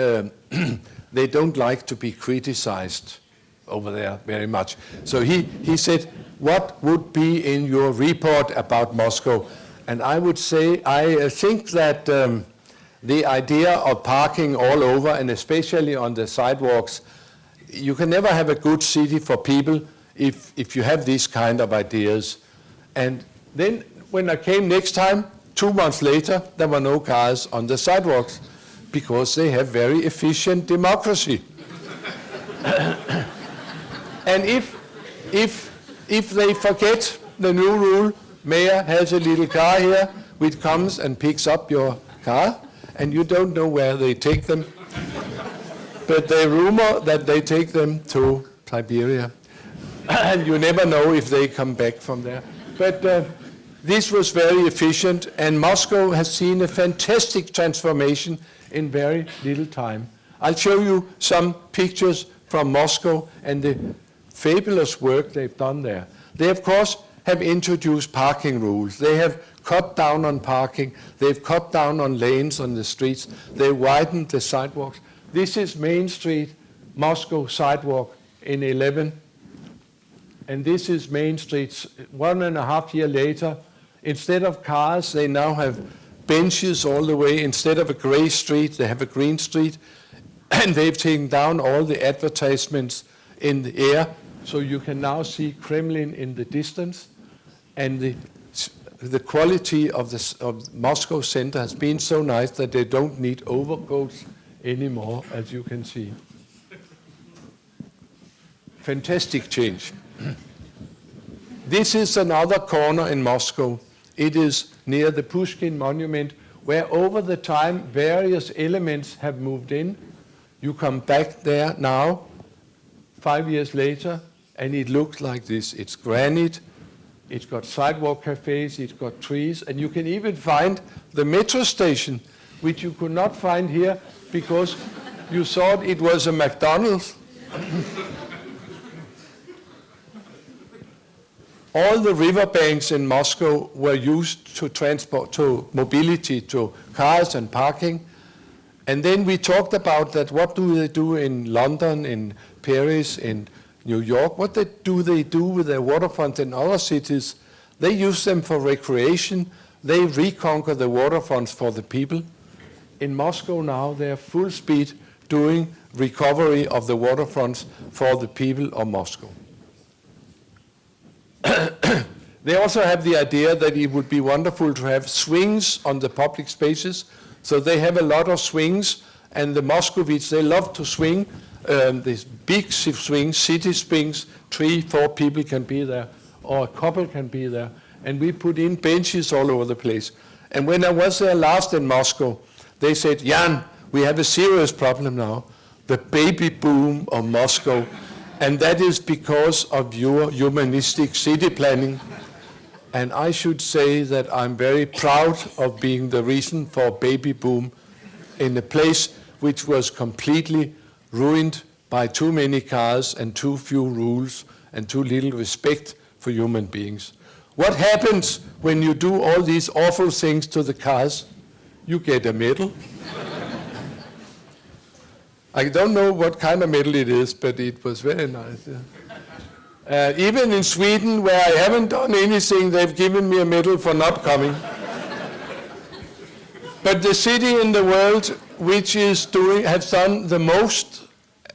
S3: they don't like to be criticized over there very much. So he said, what would be in your report about Moscow? And I would say, I think that the idea of parking all over, and especially on the sidewalks, you can never have a good city for people if you have these kind of ideas. And then when I came next time, 2 months later, there were no cars on the sidewalks because they have very efficient democracy. And if they forget the new rule, mayor has a little car here which comes and picks up your car, and you don't know where they take them. But they rumor that they take them to Siberia, and you never know if they come back from there. But this was very efficient, and Moscow has seen a fantastic transformation in very little time. I'll show you some pictures from Moscow and the fabulous work they've done there. They, of course, have introduced parking rules. They have cut down on parking. They've cut down on lanes on the streets. They widened the sidewalks. This is Main Street, Moscow sidewalk in 11. And this is Main Street 1.5 years later. Instead of cars, they now have benches all the way. Instead of a gray street, they have a green street. And they've taken down all the advertisements in the air. So you can now see Kremlin in the distance. And the quality of Moscow center has been so nice that they don't need overcoats anymore, as you can see. Fantastic change. This is another corner in Moscow. It is near the Pushkin Monument, where over the time various elements have moved in. You come back there now, 5 years later, and it looks like this. It's granite, it's got sidewalk cafes, it's got trees, and you can even find the metro station, which you could not find here because you thought it was a McDonald's. All the riverbanks in Moscow were used to transport, to mobility, to cars and parking. And then we talked about that, what do they do in London, in Paris, in New York? What do they do with their waterfronts in other cities? They use them for recreation. They reconquer the waterfronts for the people. In Moscow now, they're full speed doing recovery of the waterfronts for the people of Moscow. They also have the idea that it would be wonderful to have swings on the public spaces. So they have a lot of swings, and the Moscovites, they love to swing. These big swings, city swings, 3-4 people can be there, or a couple can be there. And we put in benches all over the place. And when I was there last in Moscow, they said, Jan, we have a serious problem now, the baby boom of Moscow. And that is because of your humanistic city planning. And I should say that I'm very proud of being the reason for baby boom in a place which was completely ruined by too many cars and too few rules and too little respect for human beings. What happens when you do all these awful things to the cars? You get a medal. I don't know what kind of medal it is, but it was very nice. Yeah. Even in Sweden, where I haven't done anything, they've given me a medal for not coming. But the city in the world which has done the most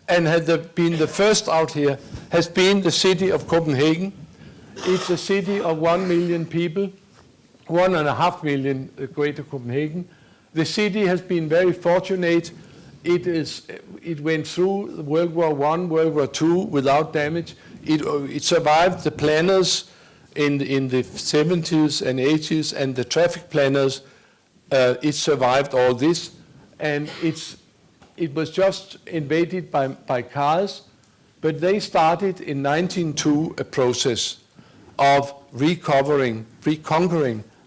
S3: and been the first out here has been the city of Copenhagen. It's a city of 1 million people, 1.5 million, Greater Copenhagen. The city has been very fortunate. It went through World War I, World War II without damage. It survived the planners in the 70s and 80s and the traffic planners. It survived all this, and it was just invaded by cars, but they started in 1902 a process of reconquering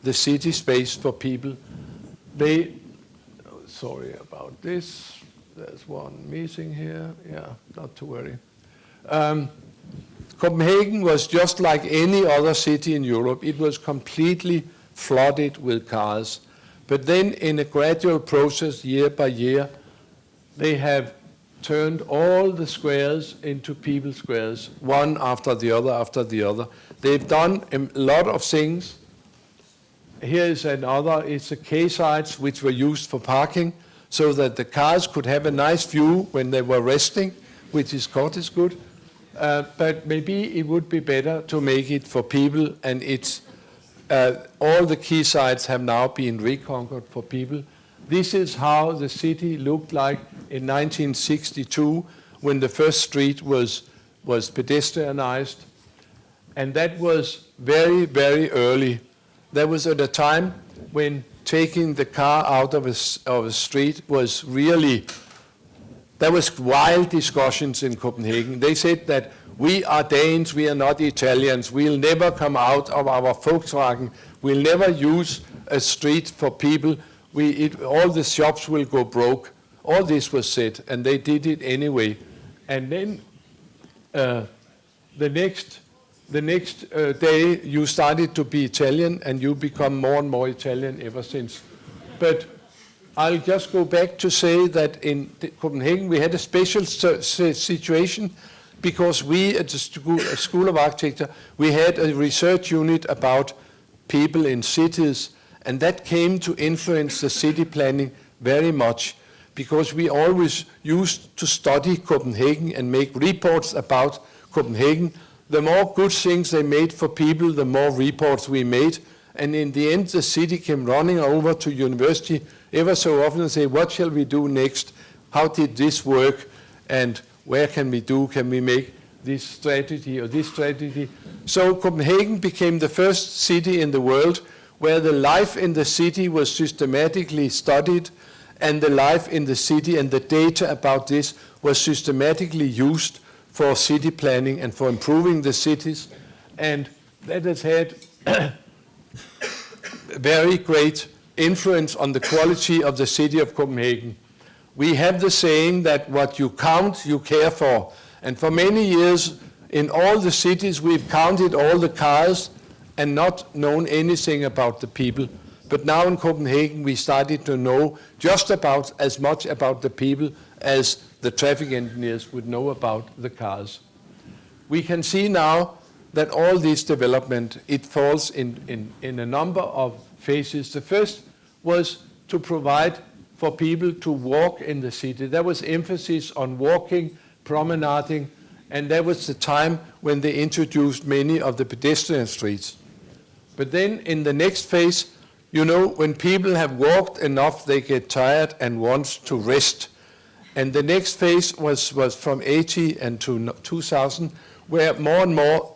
S3: the city space for people. Sorry about this. There's one missing here. Yeah, not to worry. Copenhagen was just like any other city in Europe. It was completely flooded with cars. But then in a gradual process, year by year, they have turned all the squares into people squares, one after the other after the other. They've done a lot of things. Here is another, it's the quaysides which were used for parking, so that the cars could have a nice view when they were resting, which is good. But maybe it would be better to make it for people, and all the quaysides have now been reconquered for people. This is how the city looked like in 1962 when the first street was pedestrianized. And that was very, very early. That was at a time when taking the car out of a street was really, there was wild discussions in Copenhagen. They said that we are Danes, we are not Italians, we'll never come out of our Volkswagen, we'll never use a street for people, all the shops will go broke. all this was said, and they did it anyway. And then the next day you started to be Italian, and you become more and more Italian ever since. But I'll just go back to say that in Copenhagen we had a special situation, because we at the School of Architecture, we had a research unit about people in cities, and that came to influence the city planning very much, because we always used to study Copenhagen and make reports about Copenhagen. The more good things they made for people, the more reports we made. And in the end, the city came running over to university ever so often and say, what shall we do next? How did this work? And where can we do? Can we make this strategy or this strategy? So Copenhagen became the first city in the world where the life in the city was systematically studied, and the life in the city and the data about this was systematically used for city planning and for improving the cities. And that has had very great influence on the quality of the city of Copenhagen. We have the saying that what you count, you care for. And for many years, in all the cities, we've counted all the cars and not known anything about the people. But now in Copenhagen, we started to know just about as much about the people as the traffic engineers would know about the cars. We can see now that all this development, it falls in a number of phases. The first was to provide for people to walk in the city. There was emphasis on walking, promenading, and that was the time when they introduced many of the pedestrian streets. But then in the next phase, you know, when people have walked enough, they get tired and want to rest. And the next phase was from 80 and to 2000, where more and more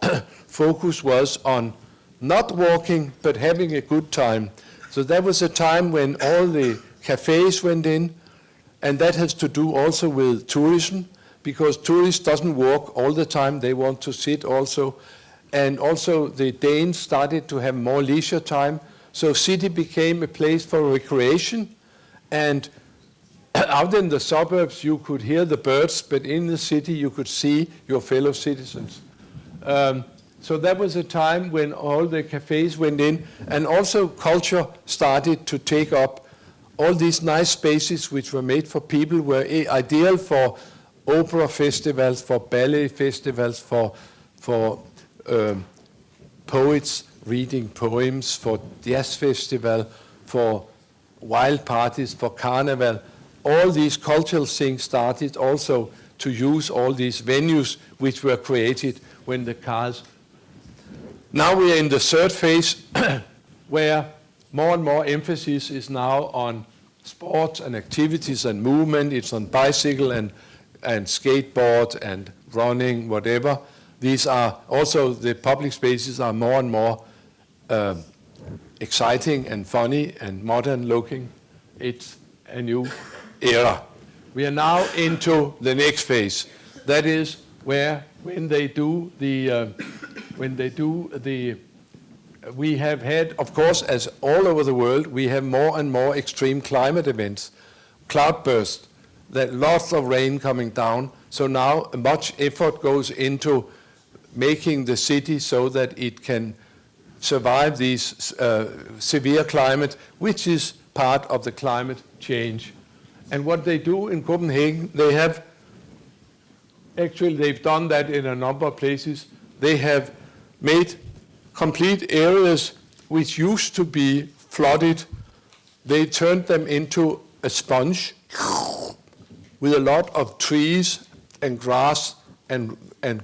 S3: focus was on not walking, but having a good time. So that was a time when all the cafes went in, and that has to do also with tourism, because tourists doesn't walk all the time, they want to sit also. And also the Danes started to have more leisure time, so city became a place for recreation, and out in the suburbs you could hear the birds, but in the city you could see your fellow citizens. So that was a time when all the cafes went in, and also culture started to take up. All these nice spaces which were made for people were ideal for opera festivals, for ballet festivals, for poets reading poems, for jazz festival, for wild parties, for carnival. All these cultural things started also to use all these venues which were created when the cars. Now we are in the third phase where more and more emphasis is now on sports and activities and movement. It's on bicycle and skateboard and running, whatever. These are also, the public spaces are more and more exciting and funny and modern looking. It's a new era. We are now into the next phase. That is where we have had, of course, as all over the world, we have more and more extreme climate events, cloudbursts, that lots of rain coming down. So now much effort goes into making the city so that it can survive these severe climate, which is part of the climate change. And what they do in Copenhagen, they've done that in a number of places. They have made complete areas which used to be flooded. They turned them into a sponge with a lot of trees and grass and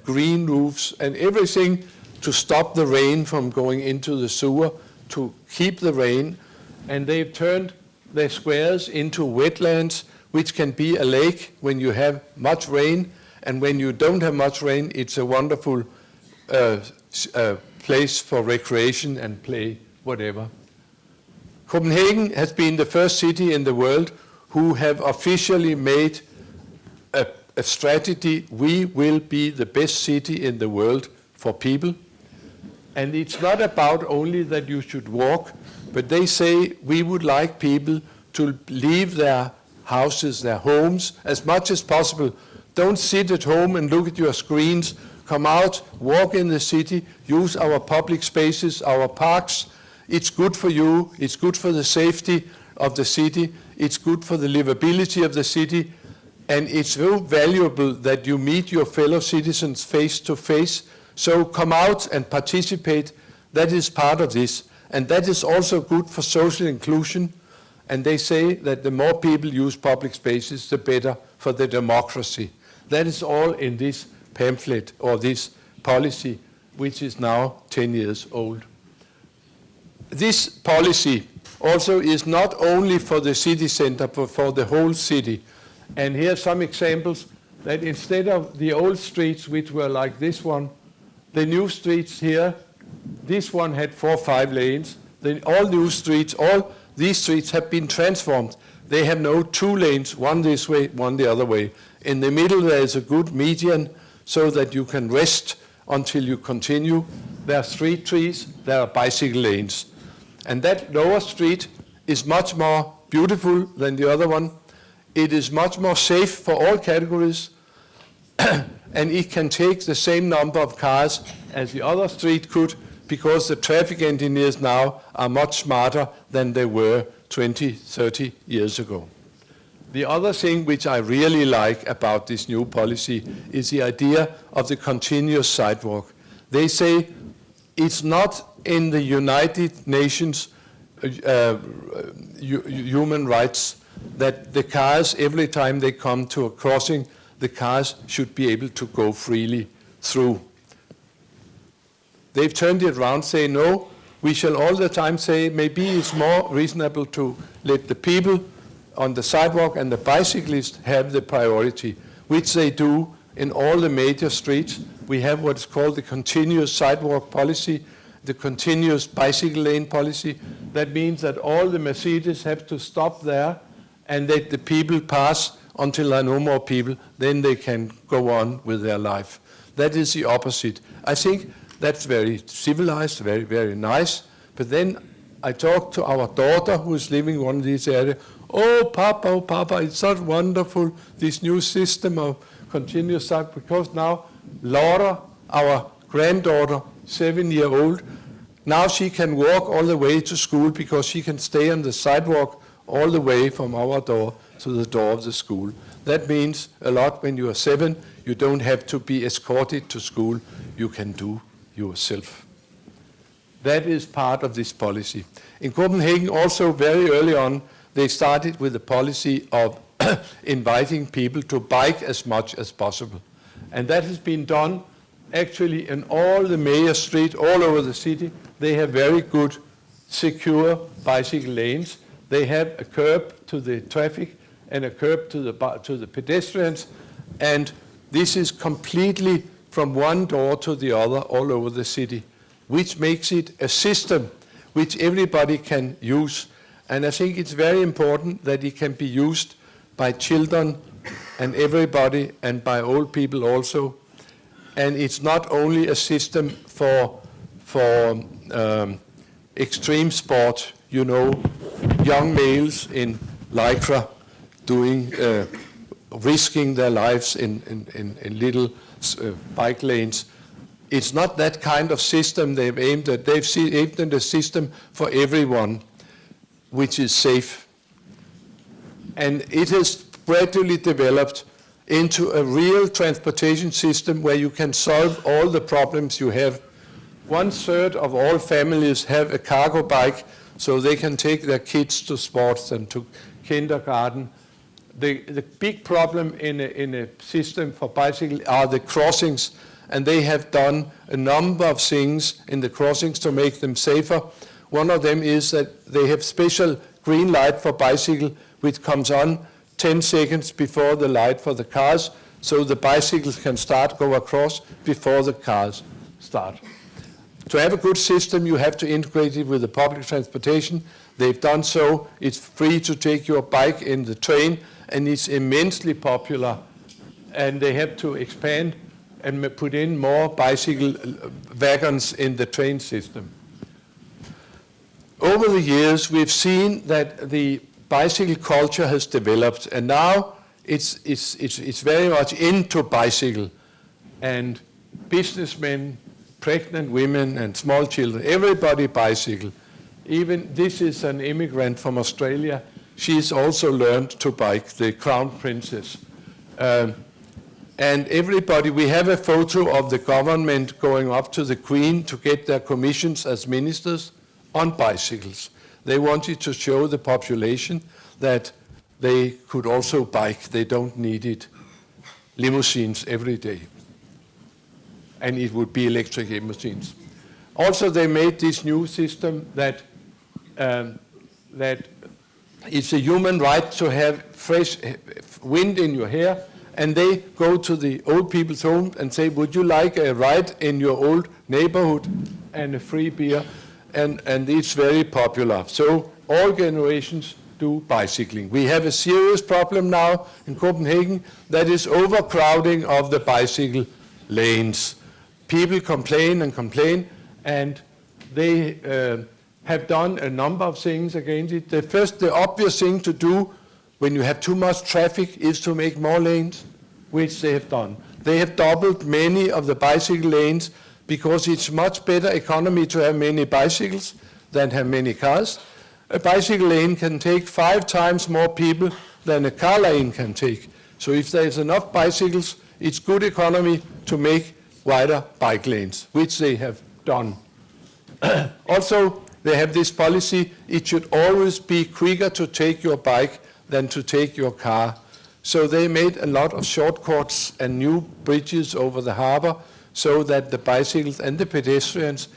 S3: green roofs and everything to stop the rain from going into the sewer, to keep the rain. And they've turned their squares into wetlands, which can be a lake when you have much rain, and when you don't have much rain, it's a wonderful place for recreation and play, whatever. Copenhagen has been the first city in the world who have officially made a strategy. We will be the best city in the world for people. And it's not about only that you should walk, but they say we would like people to leave their houses, their homes, as much as possible. Don't sit at home and look at your screens. Come out, walk in the city, use our public spaces, our parks. It's good for you, it's good for the safety of the city, it's good for the livability of the city, and it's so valuable that you meet your fellow citizens face to face. So come out and participate. That is part of this. And that is also good for social inclusion. And they say that the more people use public spaces, the better for the democracy. That is all in this pamphlet or this policy, which is now 10 years old. This policy also is not only for the city center, but for the whole city. And here are some examples that instead of the old streets, which were like this one, the new streets here, this one had 4 or 5 lanes. Then all new streets, all these streets have been transformed. They have now 2 lanes, one this way, one the other way. In the middle there is a good median so that you can rest until you continue. There are street trees, there are bicycle lanes. And that lower street is much more beautiful than the other one. It is much more safe for all categories. And it can take the same number of cars as the other street could, because the traffic engineers now are much smarter than they were 20, 30 years ago. The other thing which I really like about this new policy is the idea of the continuous sidewalk. They say it's not in the United Nations human rights that the cars, every time they come to a crossing, the cars should be able to go freely through. They've turned it around, say no, we shall all the time say maybe it's more reasonable to let the people on the sidewalk and the bicyclists have the priority, which they do in all the major streets. We have what's called the continuous sidewalk policy, the continuous bicycle lane policy. That means that all the Mercedes have to stop there and let the people pass until there are no more people, then they can go on with their life. That is the opposite. I think that's very civilized, very, very nice. But then I talked to our daughter who is living in one of these areas. Oh, Papa, it's so wonderful, this new system of continuous sidewalk, because now Laura, our granddaughter, 7-year-old, now she can walk all the way to school because she can stay on the sidewalk all the way from our door to the door of the school. That means a lot when you are 7. You don't have to be escorted to school. You can do yourself. That is part of this policy. In Copenhagen, also very early on, they started with the policy of inviting people to bike as much as possible. And that has been done actually in all the major streets all over the city. They have very good, secure bicycle lanes. They have a curb to the traffic and a curb to the pedestrians. And this is completely from one door to the other all over the city, which makes it a system which everybody can use. And I think it's very important that it can be used by children and everybody and by old people also. And it's not only a system for extreme sport, you know, young males in Lycra doing, risking their lives in little bike lanes. It's not that kind of system they've aimed at. They've aimed at a system for everyone, which is safe. And it has gradually developed into a real transportation system where you can solve all the problems you have. 1/3 of all families have a cargo bike so they can take their kids to sports and to kindergarten. The big problem in a system for bicycle are the crossings, and they have done a number of things in the crossings to make them safer. One of them is that they have special green light for bicycle which comes on 10 seconds before the light for the cars, so the bicycles can go across before the cars start. To have a good system, you have to integrate it with the public transportation. They've done so. It's free to take your bike in the train, and it's immensely popular. And they have to expand and put in more bicycle wagons in the train system. Over the years, we've seen that the bicycle culture has developed, and now it's very much into bicycle, and businessmen, pregnant women, and small children, everybody bicycle. Even this is an immigrant from Australia. She's also learned to bike, the Crown Princess. And everybody, we have a photo of the government going up to the Queen to get their commissions as ministers on bicycles. They wanted to show the population that they could also bike. They don't need it limousines every day. And it would be electric limousines. Also, they made this new system that it's a human right to have fresh wind in your hair, and they go to the old people's home and say, would you like a ride in your old neighborhood and a free beer? And it's very popular. So all generations do bicycling. We have a serious problem now in Copenhagen, that is overcrowding of the bicycle lanes. People complain and complain, and they have done a number of things against it. The obvious thing to do when you have too much traffic is to make more lanes, which they have done. They have doubled many of the bicycle lanes because it's much better economy to have many bicycles than have many cars. A bicycle lane can take 5 times more people than a car lane can take. So if there's enough bicycles, it's good economy to make wider bike lanes, which they have done. Also, they have this policy, it should always be quicker to take your bike than to take your car. So they made a lot of shortcuts and new bridges over the harbor so that the bicycles and the pedestrians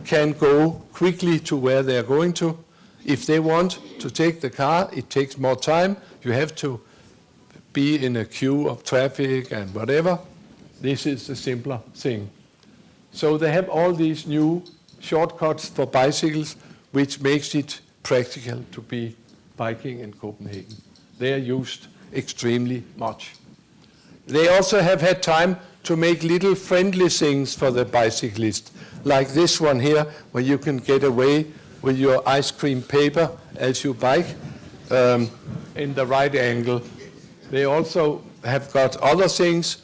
S3: can go quickly to where they're going to. If they want to take the car, it takes more time. You have to be in a queue of traffic and whatever. This is the simpler thing. So they have all these new shortcuts for bicycles, which makes it practical to be biking in Copenhagen. They are used extremely much. They also have had time to make little friendly things for the bicyclist, like this one here, where you can get away with your ice cream paper as you bike in the right angle. They also have got other things.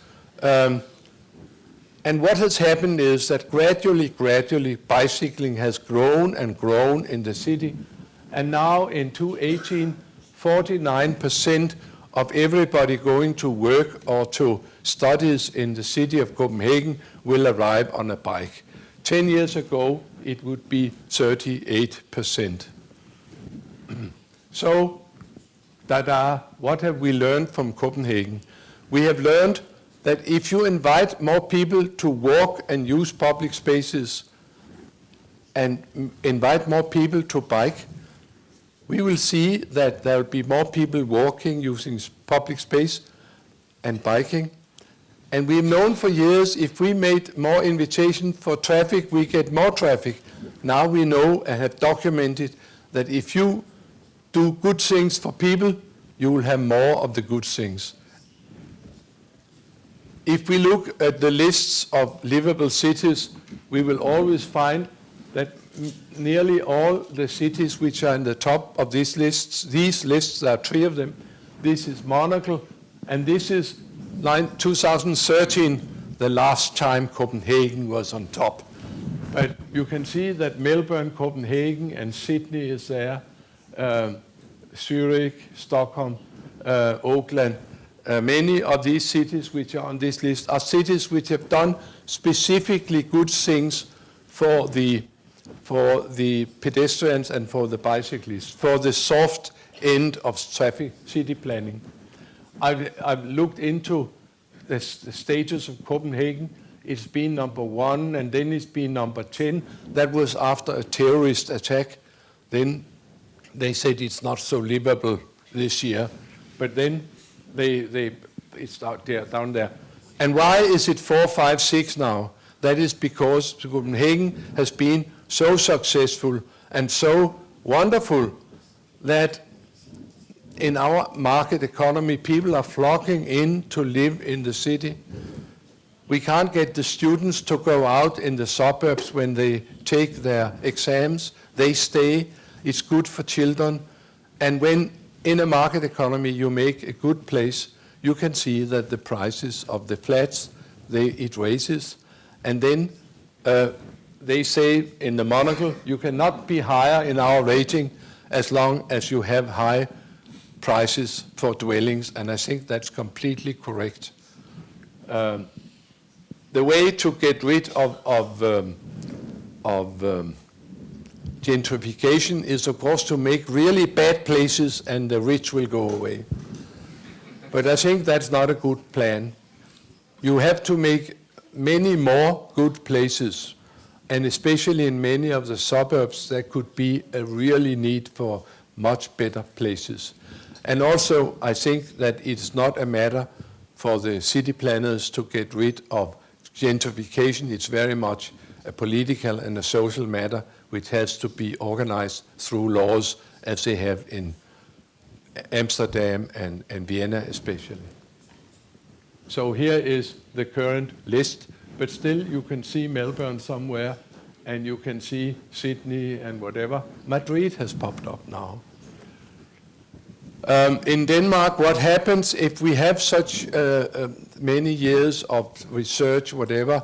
S3: And what has happened is that gradually, bicycling has grown and grown in the city. And now in 2018, 49% of everybody going to work or to studies in the city of Copenhagen will arrive on a bike. 10 years ago, it would be 38%. So, what have we learned from Copenhagen? We have learned that if you invite more people to walk and use public spaces and invite more people to bike, we will see that there will be more people walking, using public space and biking. And we've known for years if we made more invitation for traffic, we get more traffic. Now we know and have documented that if you do good things for people, you will have more of the good things. If we look at the lists of livable cities, we will always find that nearly all the cities which are in the top of these lists, there are 3 of them. This is Monaco, and this is 2013, the last time Copenhagen was on top. But you can see that Melbourne, Copenhagen, and Sydney is there, Zurich, Stockholm, Auckland. Many of these cities which are on this list are cities which have done specifically good things for the pedestrians and for the bicyclists, for the soft end of traffic city planning. I've looked into the status of Copenhagen. It's been number 1, and then it's been number 10. That was after a terrorist attack. Then they said it's not so livable this year. But then it's out there, down there. And why is it 4, 5, 6 now? That is because Copenhagen has been so successful and so wonderful that in our market economy, people are flocking in to live in the city. We can't get the students to go out in the suburbs when they take their exams. They stay. It's good for children. And when in a market economy, you make a good place, you can see that the prices of the flats, it raises. And then they say in the monocle, you cannot be higher in our rating as long as you have high prices for dwellings, and I think that's completely correct. The way to get rid of gentrification is, of course, to make really bad places and the rich will go away. But I think that's not a good plan. You have to make many more good places, and especially in many of the suburbs, there could be a really need for much better places. And also, I think that it's not a matter for the city planners to get rid of gentrification. It's very much a political and a social matter which has to be organized through laws as they have in Amsterdam and Vienna especially. So here is the current list, but still you can see Melbourne somewhere, and you can see Sydney and whatever. Madrid has popped up now. In Denmark, what happens if we have such many years of research, whatever,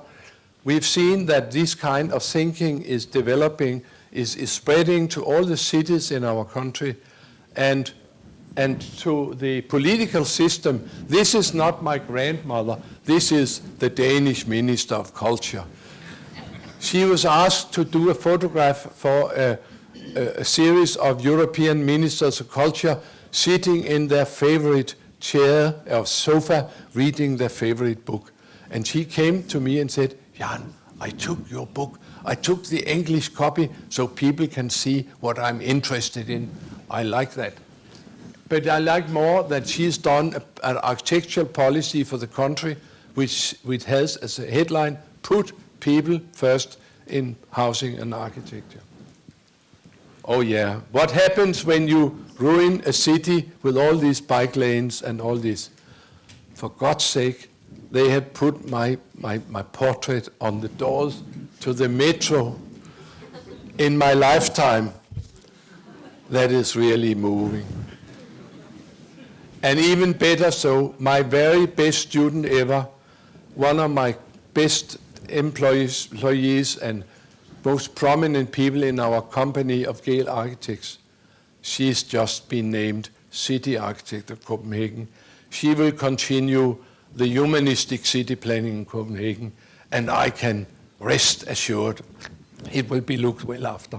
S3: we've seen that this kind of thinking is developing, is spreading to all the cities in our country, and to the political system. This is not my grandmother, this is the Danish Minister of Culture. She was asked to do a photograph for a series of European ministers of culture sitting in their favorite chair or sofa reading their favorite book. And she came to me and said, Jan, I took your book. I took the English copy so people can see what I'm interested in. I like that. But I like more that she's done an architectural policy for the country which has as a headline, put people first in housing and architecture. Oh yeah, what happens when you ruin a city with all these bike lanes and all this? For God's sake, they have put my portrait on the doors to the metro in my lifetime. That is really moving. And even better so, my very best student ever, one of my best employees and most prominent people in our company of Gehl architects, she's just been named City Architect of Copenhagen. She will continue the humanistic city planning in Copenhagen, and I can rest assured it will be looked well after.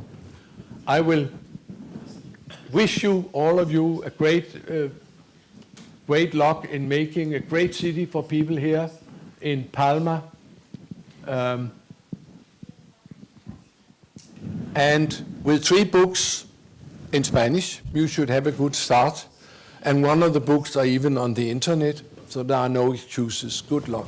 S3: I will wish you, all of you, a great luck in making a great city for people here in Palma. And with 3 books in Spanish, you should have a good start. And one of the books are even on the internet, so there are no excuses. Good luck.